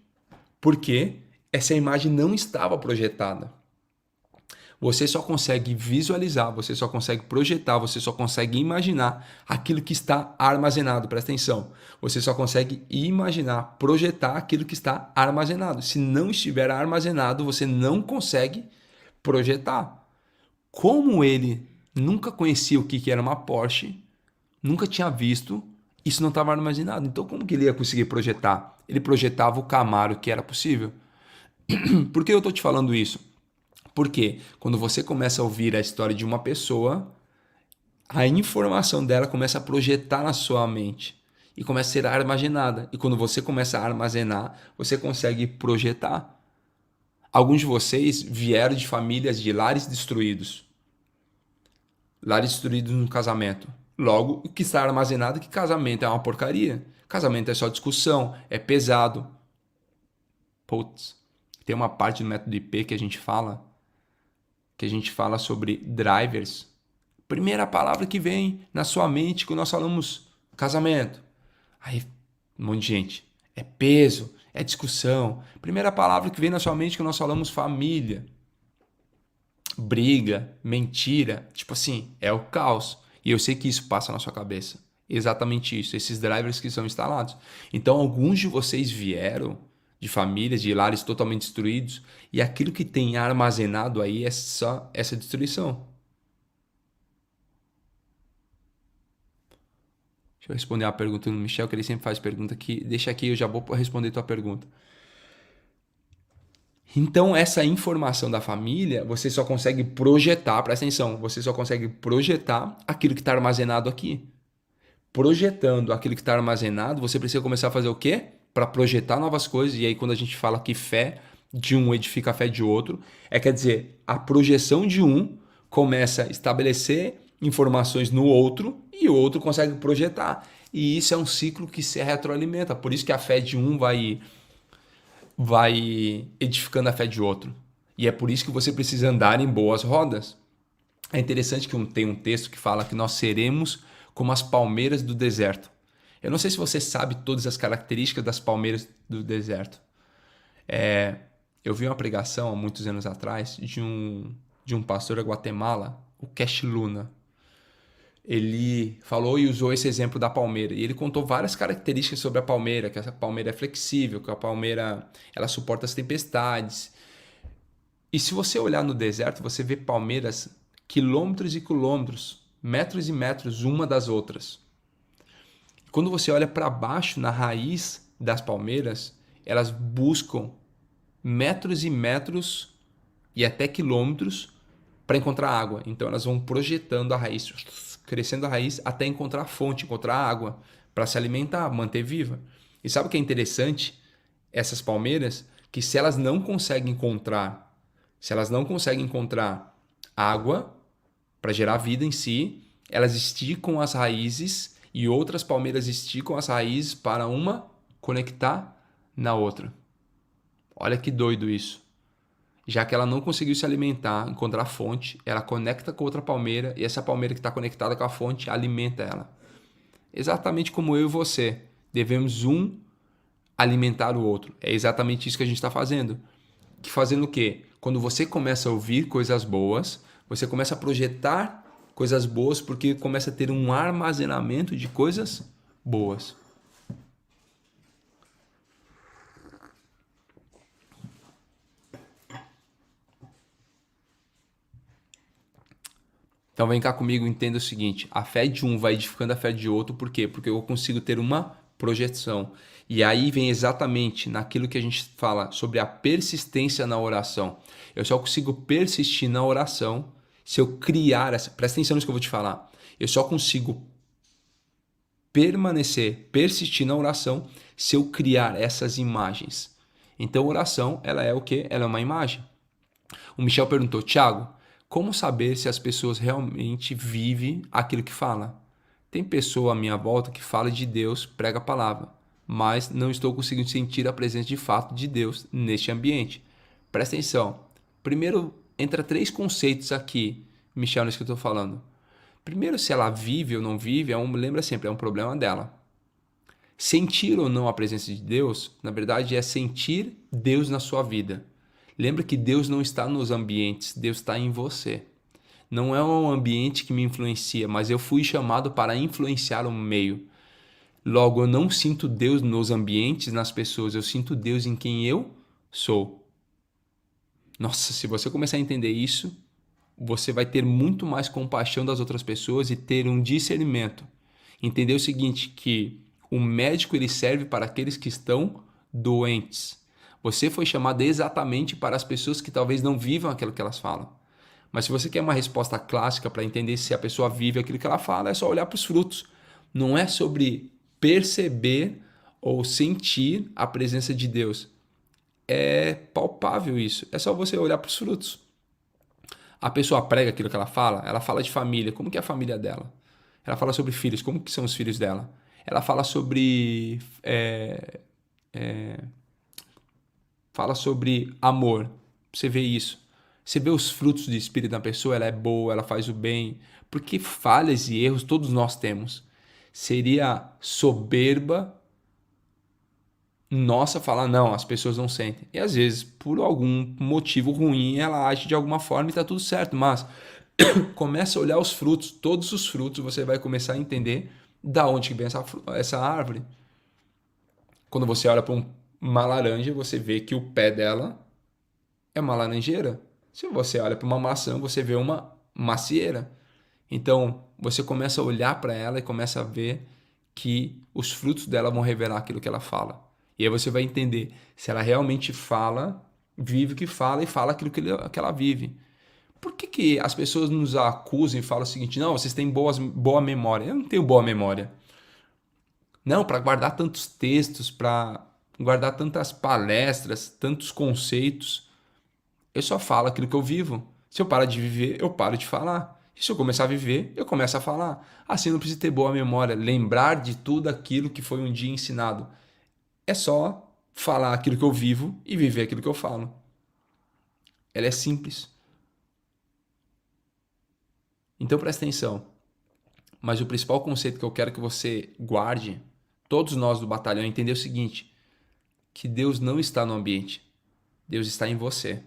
porque essa imagem não estava projetada. Você só consegue visualizar, você só consegue projetar, você só consegue imaginar aquilo que está armazenado. Presta atenção. Você só consegue imaginar, projetar aquilo que está armazenado. Se não estiver armazenado, você não consegue projetar. Como ele nunca conhecia o que era uma Porsche, nunca tinha visto, isso não estava armazenado. Então como que ele ia conseguir projetar? Ele projetava o Camaro que era possível. Por que eu estou te falando isso? Porque quando você começa a ouvir a história de uma pessoa, a informação dela começa a projetar na sua mente e começa a ser armazenada. E quando você começa a armazenar, você consegue projetar. Alguns de vocês vieram de famílias de lares destruídos. Lares destruídos no casamento. Logo, o que está armazenado é que casamento é uma porcaria. Casamento é só discussão, é pesado. Putz, tem uma parte do método IP que a gente fala sobre drivers. Primeira palavra que vem na sua mente quando nós falamos casamento. Aí, um monte de gente. É peso, é discussão. Primeira palavra que vem na sua mente quando nós falamos família. Briga, mentira. Tipo assim, é o caos. E eu sei que isso passa na sua cabeça. Exatamente isso. Esses drivers que são instalados. Então, alguns de vocês vieram de famílias, de lares totalmente destruídos, e aquilo que tem armazenado aí é só essa destruição. Deixa eu responder a pergunta do Michel, que ele sempre faz pergunta aqui. Deixa aqui, eu já vou responder tua pergunta. Então, essa informação da família, você só consegue projetar, presta atenção, você só consegue projetar aquilo que está armazenado aqui. Projetando aquilo que está armazenado, você precisa começar a fazer o quê? Para projetar novas coisas. E aí quando a gente fala que fé de um edifica a fé de outro, quer dizer, a projeção de um começa a estabelecer informações no outro e o outro consegue projetar. E isso é um ciclo que se retroalimenta. Por isso que a fé de um vai edificando a fé de outro. E é por isso que você precisa andar em boas rodas. É interessante que tem um texto que fala que nós seremos como as palmeiras do deserto. Eu não sei se você sabe todas as características das palmeiras do deserto. Eu vi uma pregação há muitos anos atrás de um pastor da Guatemala, o Cash Luna. Ele falou e usou esse exemplo da palmeira. E ele contou várias características sobre a palmeira, que essa palmeira é flexível, que a palmeira ela suporta as tempestades. E se você olhar no deserto, você vê palmeiras quilômetros e quilômetros, metros e metros uma das outras. Quando você olha para baixo, na raiz das palmeiras, elas buscam metros e metros e até quilômetros para encontrar água. Então elas vão projetando a raiz, crescendo a raiz até encontrar a fonte, encontrar água para se alimentar, manter viva. E sabe o que é interessante? Essas palmeiras, que se elas não conseguem encontrar água para gerar vida em si, elas esticam as raízes e outras palmeiras esticam as raízes para uma conectar na outra. Olha que doido isso. Já que ela não conseguiu se alimentar, encontrar a fonte, ela conecta com outra palmeira e essa palmeira que está conectada com a fonte alimenta ela. Exatamente como eu e você. Devemos um alimentar o outro. É exatamente isso que a gente está fazendo. Que fazendo o quê? Quando você começa a ouvir coisas boas, você começa a projetar coisas boas porque começa a ter um armazenamento de coisas boas. Então vem cá comigo e entenda o seguinte, a fé de um vai edificando a fé de outro, por quê? Porque eu consigo ter uma projeção. E aí vem exatamente naquilo que a gente fala sobre a persistência na oração. Eu só consigo persistir na oração se eu criar essa... Presta atenção nisso que eu vou te falar. Eu só consigo persistir na oração se eu criar essas imagens. Então oração, ela é o quê? Ela é uma imagem. O Michel perguntou, Thiago, como saber se as pessoas realmente vivem aquilo que fala? Tem pessoa à minha volta que fala de Deus, prega a palavra, mas não estou conseguindo sentir a presença de fato de Deus neste ambiente. Presta atenção. Primeiro, entra 3 conceitos aqui, Michel, nisso que eu estou falando. Primeiro, se ela vive ou não vive, lembra sempre, é um problema dela. Sentir ou não a presença de Deus, na verdade, é sentir Deus na sua vida. Lembra que Deus não está nos ambientes, Deus está em você. Não é um ambiente que me influencia, mas eu fui chamado para influenciar o meio. Logo, eu não sinto Deus nos ambientes, nas pessoas, eu sinto Deus em quem eu sou. Nossa, se você começar a entender isso, você vai ter muito mais compaixão das outras pessoas e ter um discernimento. Entender o seguinte, que o médico ele serve para aqueles que estão doentes. Você foi chamado exatamente para as pessoas que talvez não vivam aquilo que elas falam. Mas se você quer uma resposta clássica para entender se a pessoa vive aquilo que ela fala, é só olhar para os frutos. Não é sobre perceber ou sentir a presença de Deus. É palpável isso. É só você olhar para os frutos. A pessoa prega aquilo que ela fala de família, como que é a família dela? Ela fala sobre filhos, como que são os filhos dela? Ela fala sobre fala sobre amor. Você vê isso. Você vê os frutos do espírito da pessoa, ela é boa, ela faz o bem. Porque falhas e erros todos nós temos. Seria soberba nossa falar, não, as pessoas não sentem. E às vezes, por algum motivo ruim, ela age de alguma forma e está tudo certo. Mas começa a olhar os frutos, todos os frutos, você vai começar a entender da onde vem essa árvore. Quando você olha para uma laranja, você vê que o pé dela é uma laranjeira. Se você olha para uma maçã, você vê uma macieira. Então, você começa a olhar para ela e começa a ver que os frutos dela vão revelar aquilo que ela fala. E aí você vai entender se ela realmente fala, vive o que fala e fala aquilo que ela vive. Por que as pessoas nos acusam e falam o seguinte, não, vocês têm boa memória. Eu não tenho boa memória. Não, para guardar tantos textos, para guardar tantas palestras, tantos conceitos, eu só falo aquilo que eu vivo. Se eu parar de viver, eu paro de falar. E se eu começar a viver, eu começo a falar. Assim, não precisa ter boa memória, lembrar de tudo aquilo que foi um dia ensinado. É só falar aquilo que eu vivo e viver aquilo que eu falo. Ela é simples. Então presta atenção. Mas o principal conceito que eu quero que você guarde todos nós do batalhão, entender o seguinte, que Deus não está no ambiente, Deus está em você.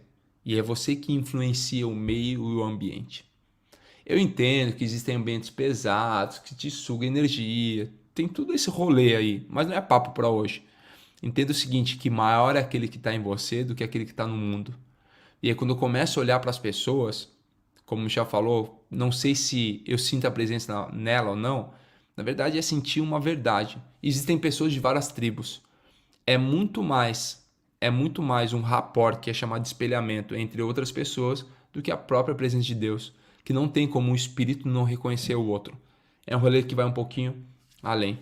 E é você que influencia o meio e o ambiente. Eu entendo que existem ambientes pesados, que te sugam energia, tem tudo esse rolê aí, mas não é papo para hoje. Entenda o seguinte, que maior é aquele que está em você do que aquele que está no mundo. E aí quando eu começo a olhar para as pessoas, como o Michel falou, não sei se eu sinto a presença nela ou não, na verdade é sentir uma verdade. Existem pessoas de várias tribos. É muito mais, um rapport, que é chamado de espelhamento, entre outras pessoas, do que a própria presença de Deus, que não tem como um espírito não reconhecer o outro. É um rolê que vai um pouquinho além.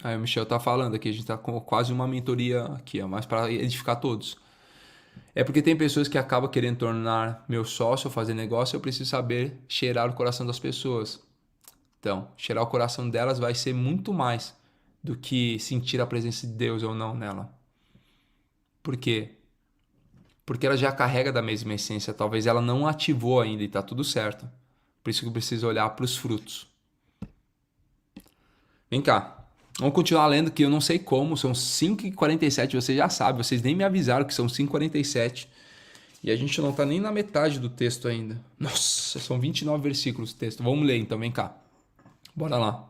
Aí o Michel tá falando aqui, a gente tá com quase uma mentoria aqui, ó, mas para edificar todos. É porque tem pessoas que acabam querendo tornar meu sócio ou fazer negócio, eu preciso saber cheirar o coração das pessoas. Então, cheirar o coração delas vai ser muito mais do que sentir a presença de Deus ou não nela. Por quê? Porque ela já carrega da mesma essência, talvez ela não ativou ainda e tá tudo certo. Por isso que eu preciso olhar para os frutos. Vem cá. Vamos continuar lendo, que eu não sei como, são 5h47, você já sabe, vocês nem me avisaram que são 5h47. E a gente não está nem na metade do texto ainda. Nossa, são 29 versículos o texto. Vamos ler então, vem cá. Bora lá.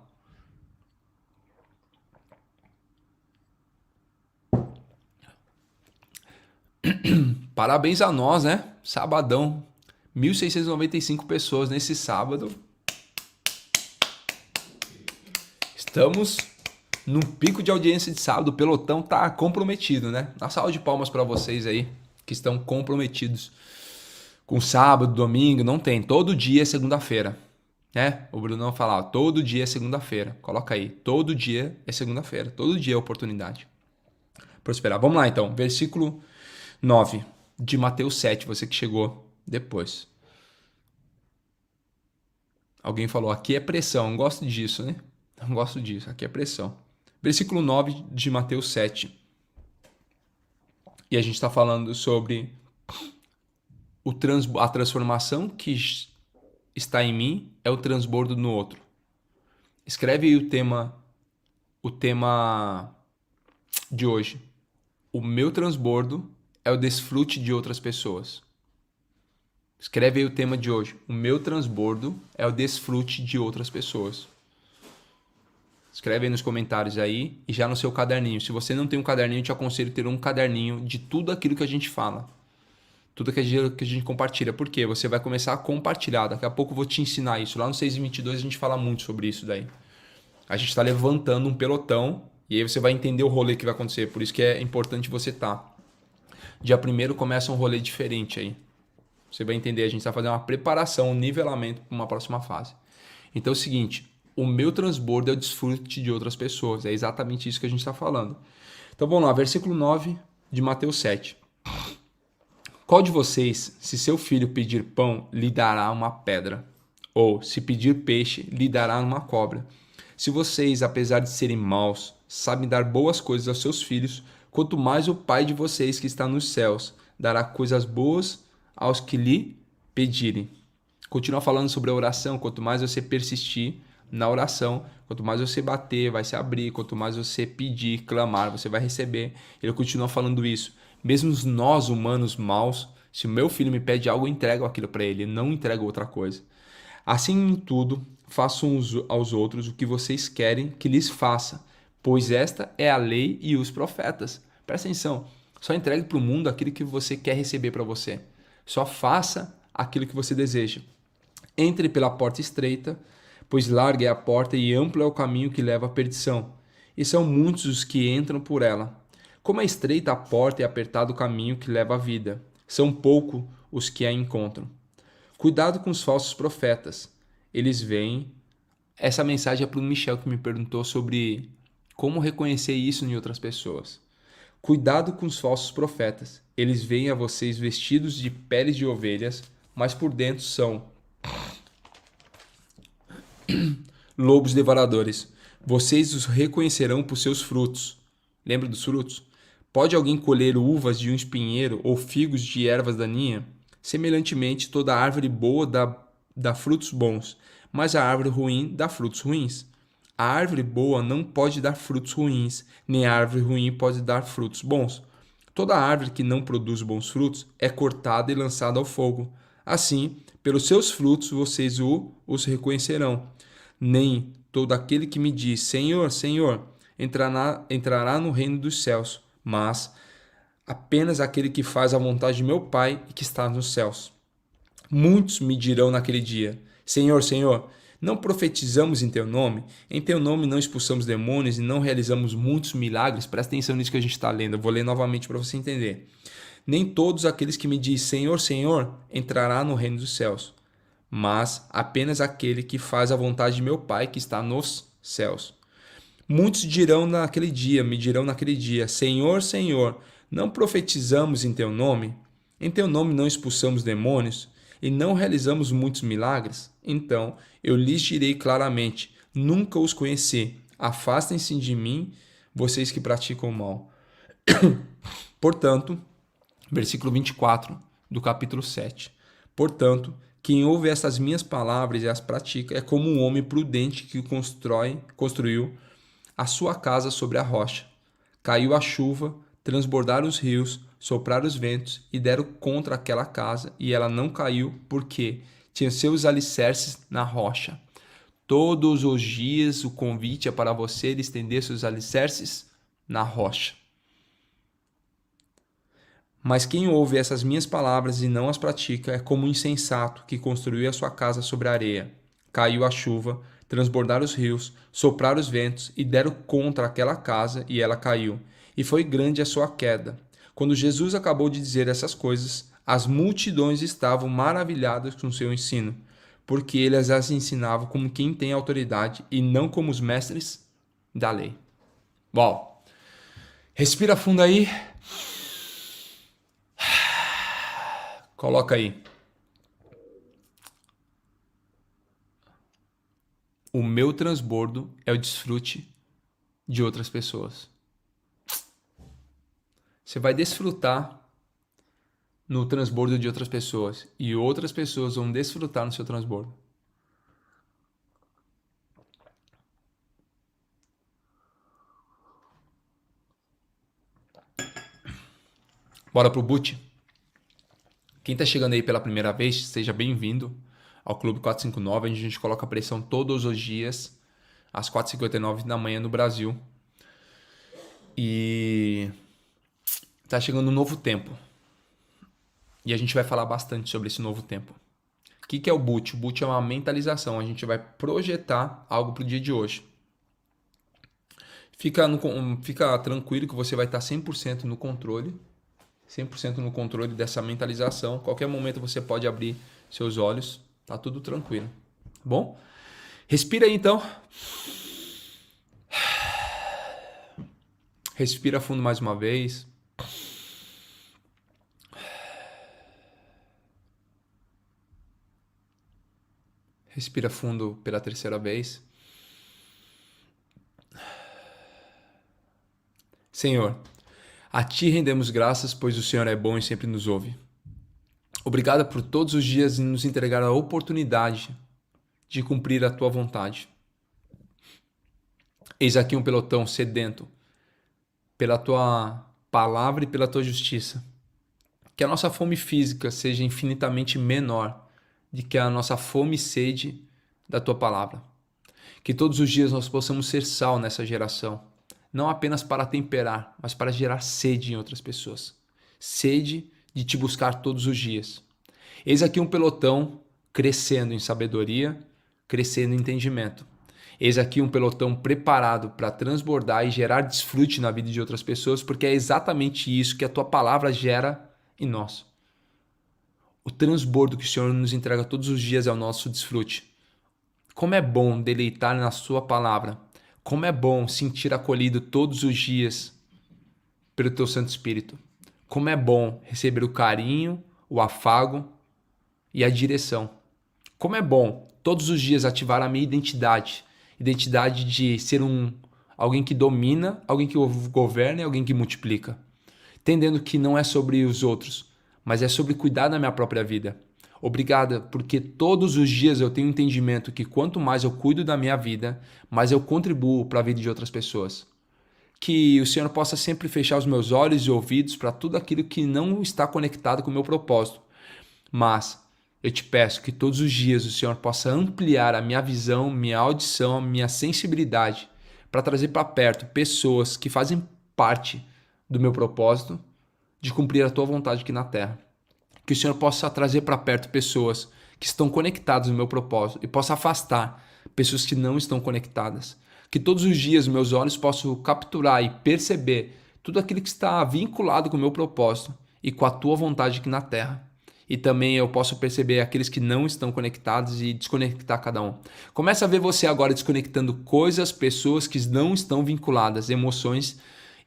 Parabéns a nós, né? Sabadão. 1.695 pessoas nesse sábado. Estamos num pico de audiência de sábado. O pelotão tá comprometido, né? Uma salva de palmas para vocês aí que estão comprometidos com sábado, domingo. Não tem. Todo dia é segunda-feira, né? O Brunão fala, ó, todo dia é segunda-feira. Coloca aí. Todo dia é segunda-feira. Todo dia é oportunidade. Prosperar. Vamos lá então. Versículo 9 de Mateus 7. Você que chegou depois. Alguém falou, aqui é pressão. Não gosto disso, né? Não gosto disso. Aqui é pressão. Versículo 9 de Mateus 7. E a gente está falando sobre a transformação que está em mim é o transbordo no outro. Escreve aí o tema de hoje. O meu transbordo é o desfrute de outras pessoas. Escreve aí o tema de hoje. O meu transbordo é o desfrute de outras pessoas. Escreve aí nos comentários aí e já no seu caderninho. Se você não tem um caderninho, eu te aconselho a ter um caderninho de tudo aquilo que a gente fala. Tudo que a gente compartilha. Por quê? Você vai começar a compartilhar. Daqui a pouco eu vou te ensinar isso. Lá no 6h22 a gente fala muito sobre isso daí. A gente está levantando um pelotão e aí você vai entender o rolê que vai acontecer. Por isso que é importante você estar. Dia 1º começa um rolê diferente aí. Você vai entender. A gente está fazendo uma preparação, um nivelamento para uma próxima fase. Então é o seguinte. O meu transbordo é o desfrute de outras pessoas. É exatamente isso que a gente está falando. Então vamos lá. Versículo 9 de Mateus 7. Qual de vocês, se seu filho pedir pão, lhe dará uma pedra? Ou, se pedir peixe, lhe dará uma cobra? Se vocês, apesar de serem maus, sabem dar boas coisas aos seus filhos, quanto mais o Pai de vocês que está nos céus dará coisas boas aos que lhe pedirem. Continua falando sobre a oração. Quanto mais você persistir na oração, quanto mais você bater, vai se abrir. Quanto mais você pedir, clamar, você vai receber. Ele continua falando isso. Mesmo nós, humanos maus, se o meu filho me pede algo, eu entrego aquilo para ele, não entrego outra coisa. Assim em tudo, façam uns aos outros o que vocês querem que lhes faça, pois esta é a lei e os profetas. Presta atenção, só entregue para o mundo aquilo que você quer receber para você. Só faça aquilo que você deseja. Entre pela porta estreita, pois larga é a porta e amplo é o caminho que leva à perdição, e são muitos os que entram por ela. Como é estreita a porta e apertado o caminho que leva à vida, são poucos os que a encontram. Cuidado com os falsos profetas. Eles vêm. Essa mensagem é para o Michel, que me perguntou sobre como reconhecer isso em outras pessoas. Cuidado com os falsos profetas. Eles vêm a vocês vestidos de peles de ovelhas, mas por dentro são lobos devoradores. Vocês os reconhecerão por seus frutos. Lembra dos frutos? Pode alguém colher uvas de um espinheiro ou figos de ervas daninhas? Semelhantemente, toda árvore boa dá frutos bons, mas a árvore ruim dá frutos ruins. A árvore boa não pode dar frutos ruins, nem a árvore ruim pode dar frutos bons. Toda árvore que não produz bons frutos é cortada e lançada ao fogo. Assim, pelos seus frutos vocês os reconhecerão. Nem todo aquele que me diz, Senhor, Senhor, entrará no reino dos céus, mas apenas aquele que faz a vontade de meu Pai que está nos céus. Muitos me dirão naquele dia, Senhor, Senhor, não profetizamos em teu nome? Em teu nome não expulsamos demônios e não realizamos muitos milagres? Presta atenção nisso que a gente está lendo. Eu vou ler novamente para você entender. Nem todos aqueles que me dizem Senhor, Senhor, entrará no reino dos céus, mas apenas aquele que faz a vontade de meu Pai que está nos céus. Muitos me dirão naquele dia, Senhor, Senhor, não profetizamos em teu nome? Em teu nome não expulsamos demônios e não realizamos muitos milagres? Então eu lhes direi claramente, nunca os conheci. Afastem-se de mim, vocês que praticam o mal. Portanto, versículo 24 do capítulo 7. Portanto, quem ouve essas minhas palavras e as pratica é como um homem prudente que construiu a sua casa sobre a rocha. Caiu a chuva, transbordaram os rios, sopraram os ventos e deram contra aquela casa, e ela não caiu, porque tinha seus alicerces na rocha. Todos os dias o convite é para você estender seus alicerces na rocha. Mas quem ouve essas minhas palavras e não as pratica é como um insensato que construiu a sua casa sobre a areia. Caiu a chuva, transbordaram os rios, sopraram os ventos e deram contra aquela casa, e ela caiu. E foi grande a sua queda. Quando Jesus acabou de dizer essas coisas, as multidões estavam maravilhadas com seu ensino, porque ele as ensinava como quem tem autoridade e não como os mestres da lei. Bom, respira fundo aí. Coloca aí. O meu transbordo é o desfrute de outras pessoas. Você vai desfrutar no transbordo de outras pessoas e outras pessoas vão desfrutar no seu transbordo. Bora pro boot? Quem está chegando aí pela primeira vez, seja bem-vindo ao Clube 459, onde a gente coloca pressão todos os dias, às 4h59 da manhã no Brasil. E está chegando um novo tempo. E a gente vai falar bastante sobre esse novo tempo. O que é o boot? O boot é uma mentalização. A gente vai projetar algo para o dia de hoje. Fica tranquilo que você vai estar 100% no controle. 100% no controle dessa mentalização. Qualquer momento você pode abrir seus olhos. Tá tudo tranquilo. Bom? Respira aí então. Respira fundo mais uma vez. Respira fundo pela terceira vez. Senhor, a Ti rendemos graças, pois o Senhor é bom e sempre nos ouve. Obrigado por todos os dias nos entregar a oportunidade de cumprir a Tua vontade. Eis aqui um pelotão sedento pela Tua palavra e pela Tua justiça. Que a nossa fome física seja infinitamente menor do que a nossa fome e sede da Tua palavra. Que todos os dias nós possamos ser sal nessa geração. Não apenas para temperar, mas para gerar sede em outras pessoas. Sede de Te buscar todos os dias. Eis aqui um pelotão crescendo em sabedoria, crescendo em entendimento. Eis aqui um pelotão preparado para transbordar e gerar desfrute na vida de outras pessoas, porque é exatamente isso que a Tua palavra gera em nós. O transbordo que o Senhor nos entrega todos os dias é o nosso desfrute. Como é bom deleitar na Sua palavra. Como é bom sentir acolhido todos os dias pelo Teu Santo Espírito. Como é bom receber o carinho, o afago e a direção. Como é bom todos os dias ativar a minha identidade. Identidade de ser alguém que domina, alguém que governa e alguém que multiplica. Entendendo que não é sobre os outros, mas é sobre cuidar da minha própria vida. Obrigada, porque todos os dias eu tenho entendimento que quanto mais eu cuido da minha vida, mais eu contribuo para a vida de outras pessoas. Que o Senhor possa sempre fechar os meus olhos e ouvidos para tudo aquilo que não está conectado com o meu propósito. Mas eu te peço que todos os dias o Senhor possa ampliar a minha visão, minha audição, minha sensibilidade para trazer para perto pessoas que fazem parte do meu propósito de cumprir a tua vontade aqui na terra. Que o Senhor possa trazer para perto pessoas que estão conectadas no meu propósito e possa afastar pessoas que não estão conectadas. Que todos os dias meus olhos possam capturar e perceber tudo aquilo que está vinculado com o meu propósito e com a tua vontade aqui na terra. E também eu posso perceber aqueles que não estão conectados e desconectar cada um. Começa a ver você agora desconectando coisas, pessoas que não estão vinculadas, emoções,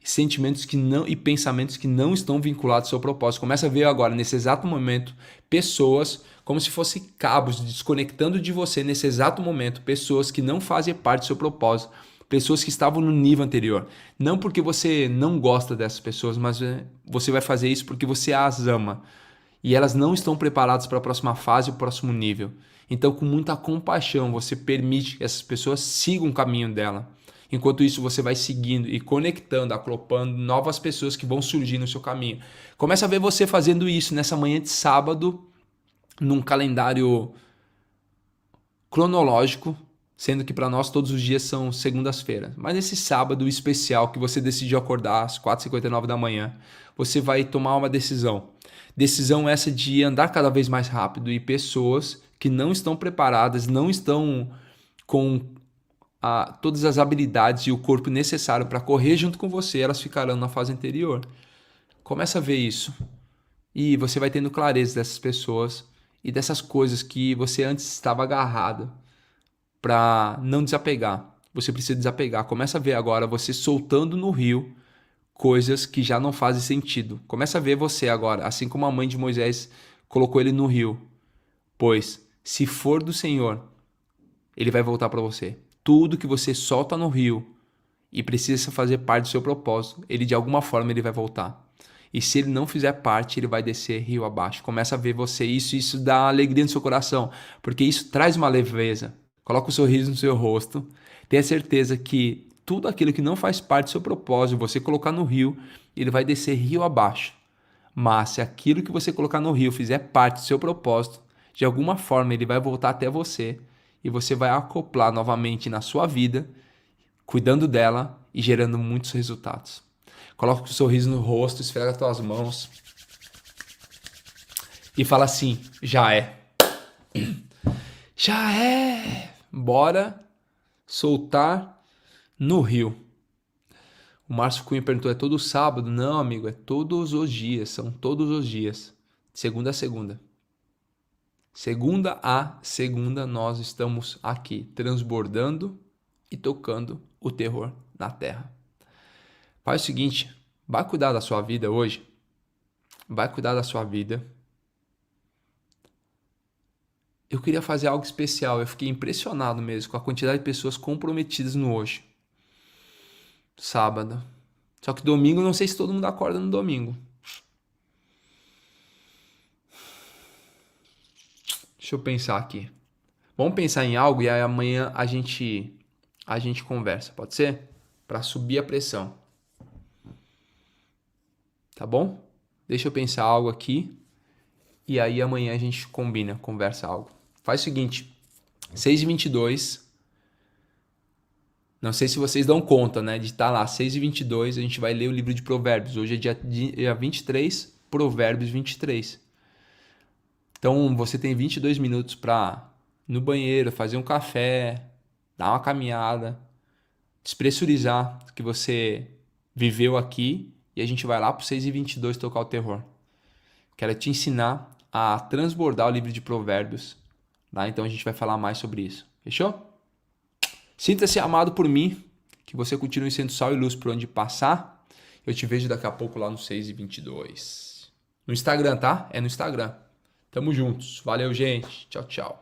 sentimentos que não e pensamentos que não estão vinculados ao seu propósito. Começa a ver agora, nesse exato momento, pessoas como se fossem cabos desconectando de você nesse exato momento, pessoas que não fazem parte do seu propósito, pessoas que estavam no nível anterior. Não porque você não gosta dessas pessoas, mas você vai fazer isso porque você as ama. E elas não estão preparadas para a próxima fase, o próximo nível. Então, com muita compaixão, você permite que essas pessoas sigam o caminho dela. Enquanto isso, você vai seguindo e conectando, aclopando novas pessoas que vão surgir no seu caminho. Começa a ver você fazendo isso nessa manhã de sábado, num calendário cronológico, sendo que para nós todos os dias são segundas-feiras. Mas nesse sábado especial que você decidiu acordar às 4h59 da manhã, você vai tomar uma decisão. Decisão essa de andar cada vez mais rápido e pessoas que não estão preparadas, não estão com todas as habilidades e o corpo necessário para correr junto com você, elas ficarão na fase anterior. Começa a ver isso e você vai tendo clareza dessas pessoas e dessas coisas que você antes estava agarrado para não desapegar. Você precisa desapegar. Começa a ver agora você soltando no rio coisas que já não fazem sentido. Começa a ver você agora, assim como a mãe de Moisés colocou ele no rio. Pois, se for do Senhor, ele vai voltar para você. Tudo que você solta no rio e precisa fazer parte do seu propósito, ele de alguma forma ele vai voltar. E se ele não fizer parte, ele vai descer rio abaixo. Começa a ver você isso dá alegria no seu coração, porque isso traz uma leveza. Coloca um sorriso no seu rosto. Tenha certeza que tudo aquilo que não faz parte do seu propósito, você colocar no rio, ele vai descer rio abaixo. Mas se aquilo que você colocar no rio fizer parte do seu propósito, de alguma forma ele vai voltar até você e você vai acoplar novamente na sua vida, cuidando dela e gerando muitos resultados. Coloca um sorriso no rosto, esfrega as tuas mãos e fala assim: já é. Já é. Bora soltar no rio. O Márcio Cunha perguntou: é todo sábado? Não, amigo, é todos os dias. São todos os dias. Segunda a segunda. Segunda a segunda nós estamos aqui, transbordando e tocando o terror na terra. Faz o seguinte, vai cuidar da sua vida hoje. Vai cuidar da sua vida. Eu queria fazer algo especial. Eu fiquei impressionado mesmo com a quantidade de pessoas comprometidas no hoje. Sábado. Só que domingo, não sei se todo mundo acorda no domingo. Deixa eu pensar aqui. Vamos pensar em algo e aí amanhã a gente conversa, pode ser? Para subir a pressão. Tá bom? Deixa eu pensar algo aqui e aí amanhã a gente combina, conversa algo. Faz o seguinte, 6h22, não sei se vocês dão conta, né, de estar lá, 6h22, a gente vai ler o livro de Provérbios. Hoje é dia 23, Provérbios 23. Então, você tem 22 minutos para ir no banheiro, fazer um café, dar uma caminhada, despressurizar o que você viveu aqui e a gente vai lá para o 6h22 tocar o terror. Quero te ensinar a transbordar o livro de Provérbios. Tá? Então, a gente vai falar mais sobre isso. Fechou? Sinta-se amado por mim, que você continue sendo sal e luz por onde passar. Eu te vejo daqui a pouco lá no 6h22. No Instagram, tá? É no Instagram. Tamo juntos. Valeu, gente. Tchau, tchau.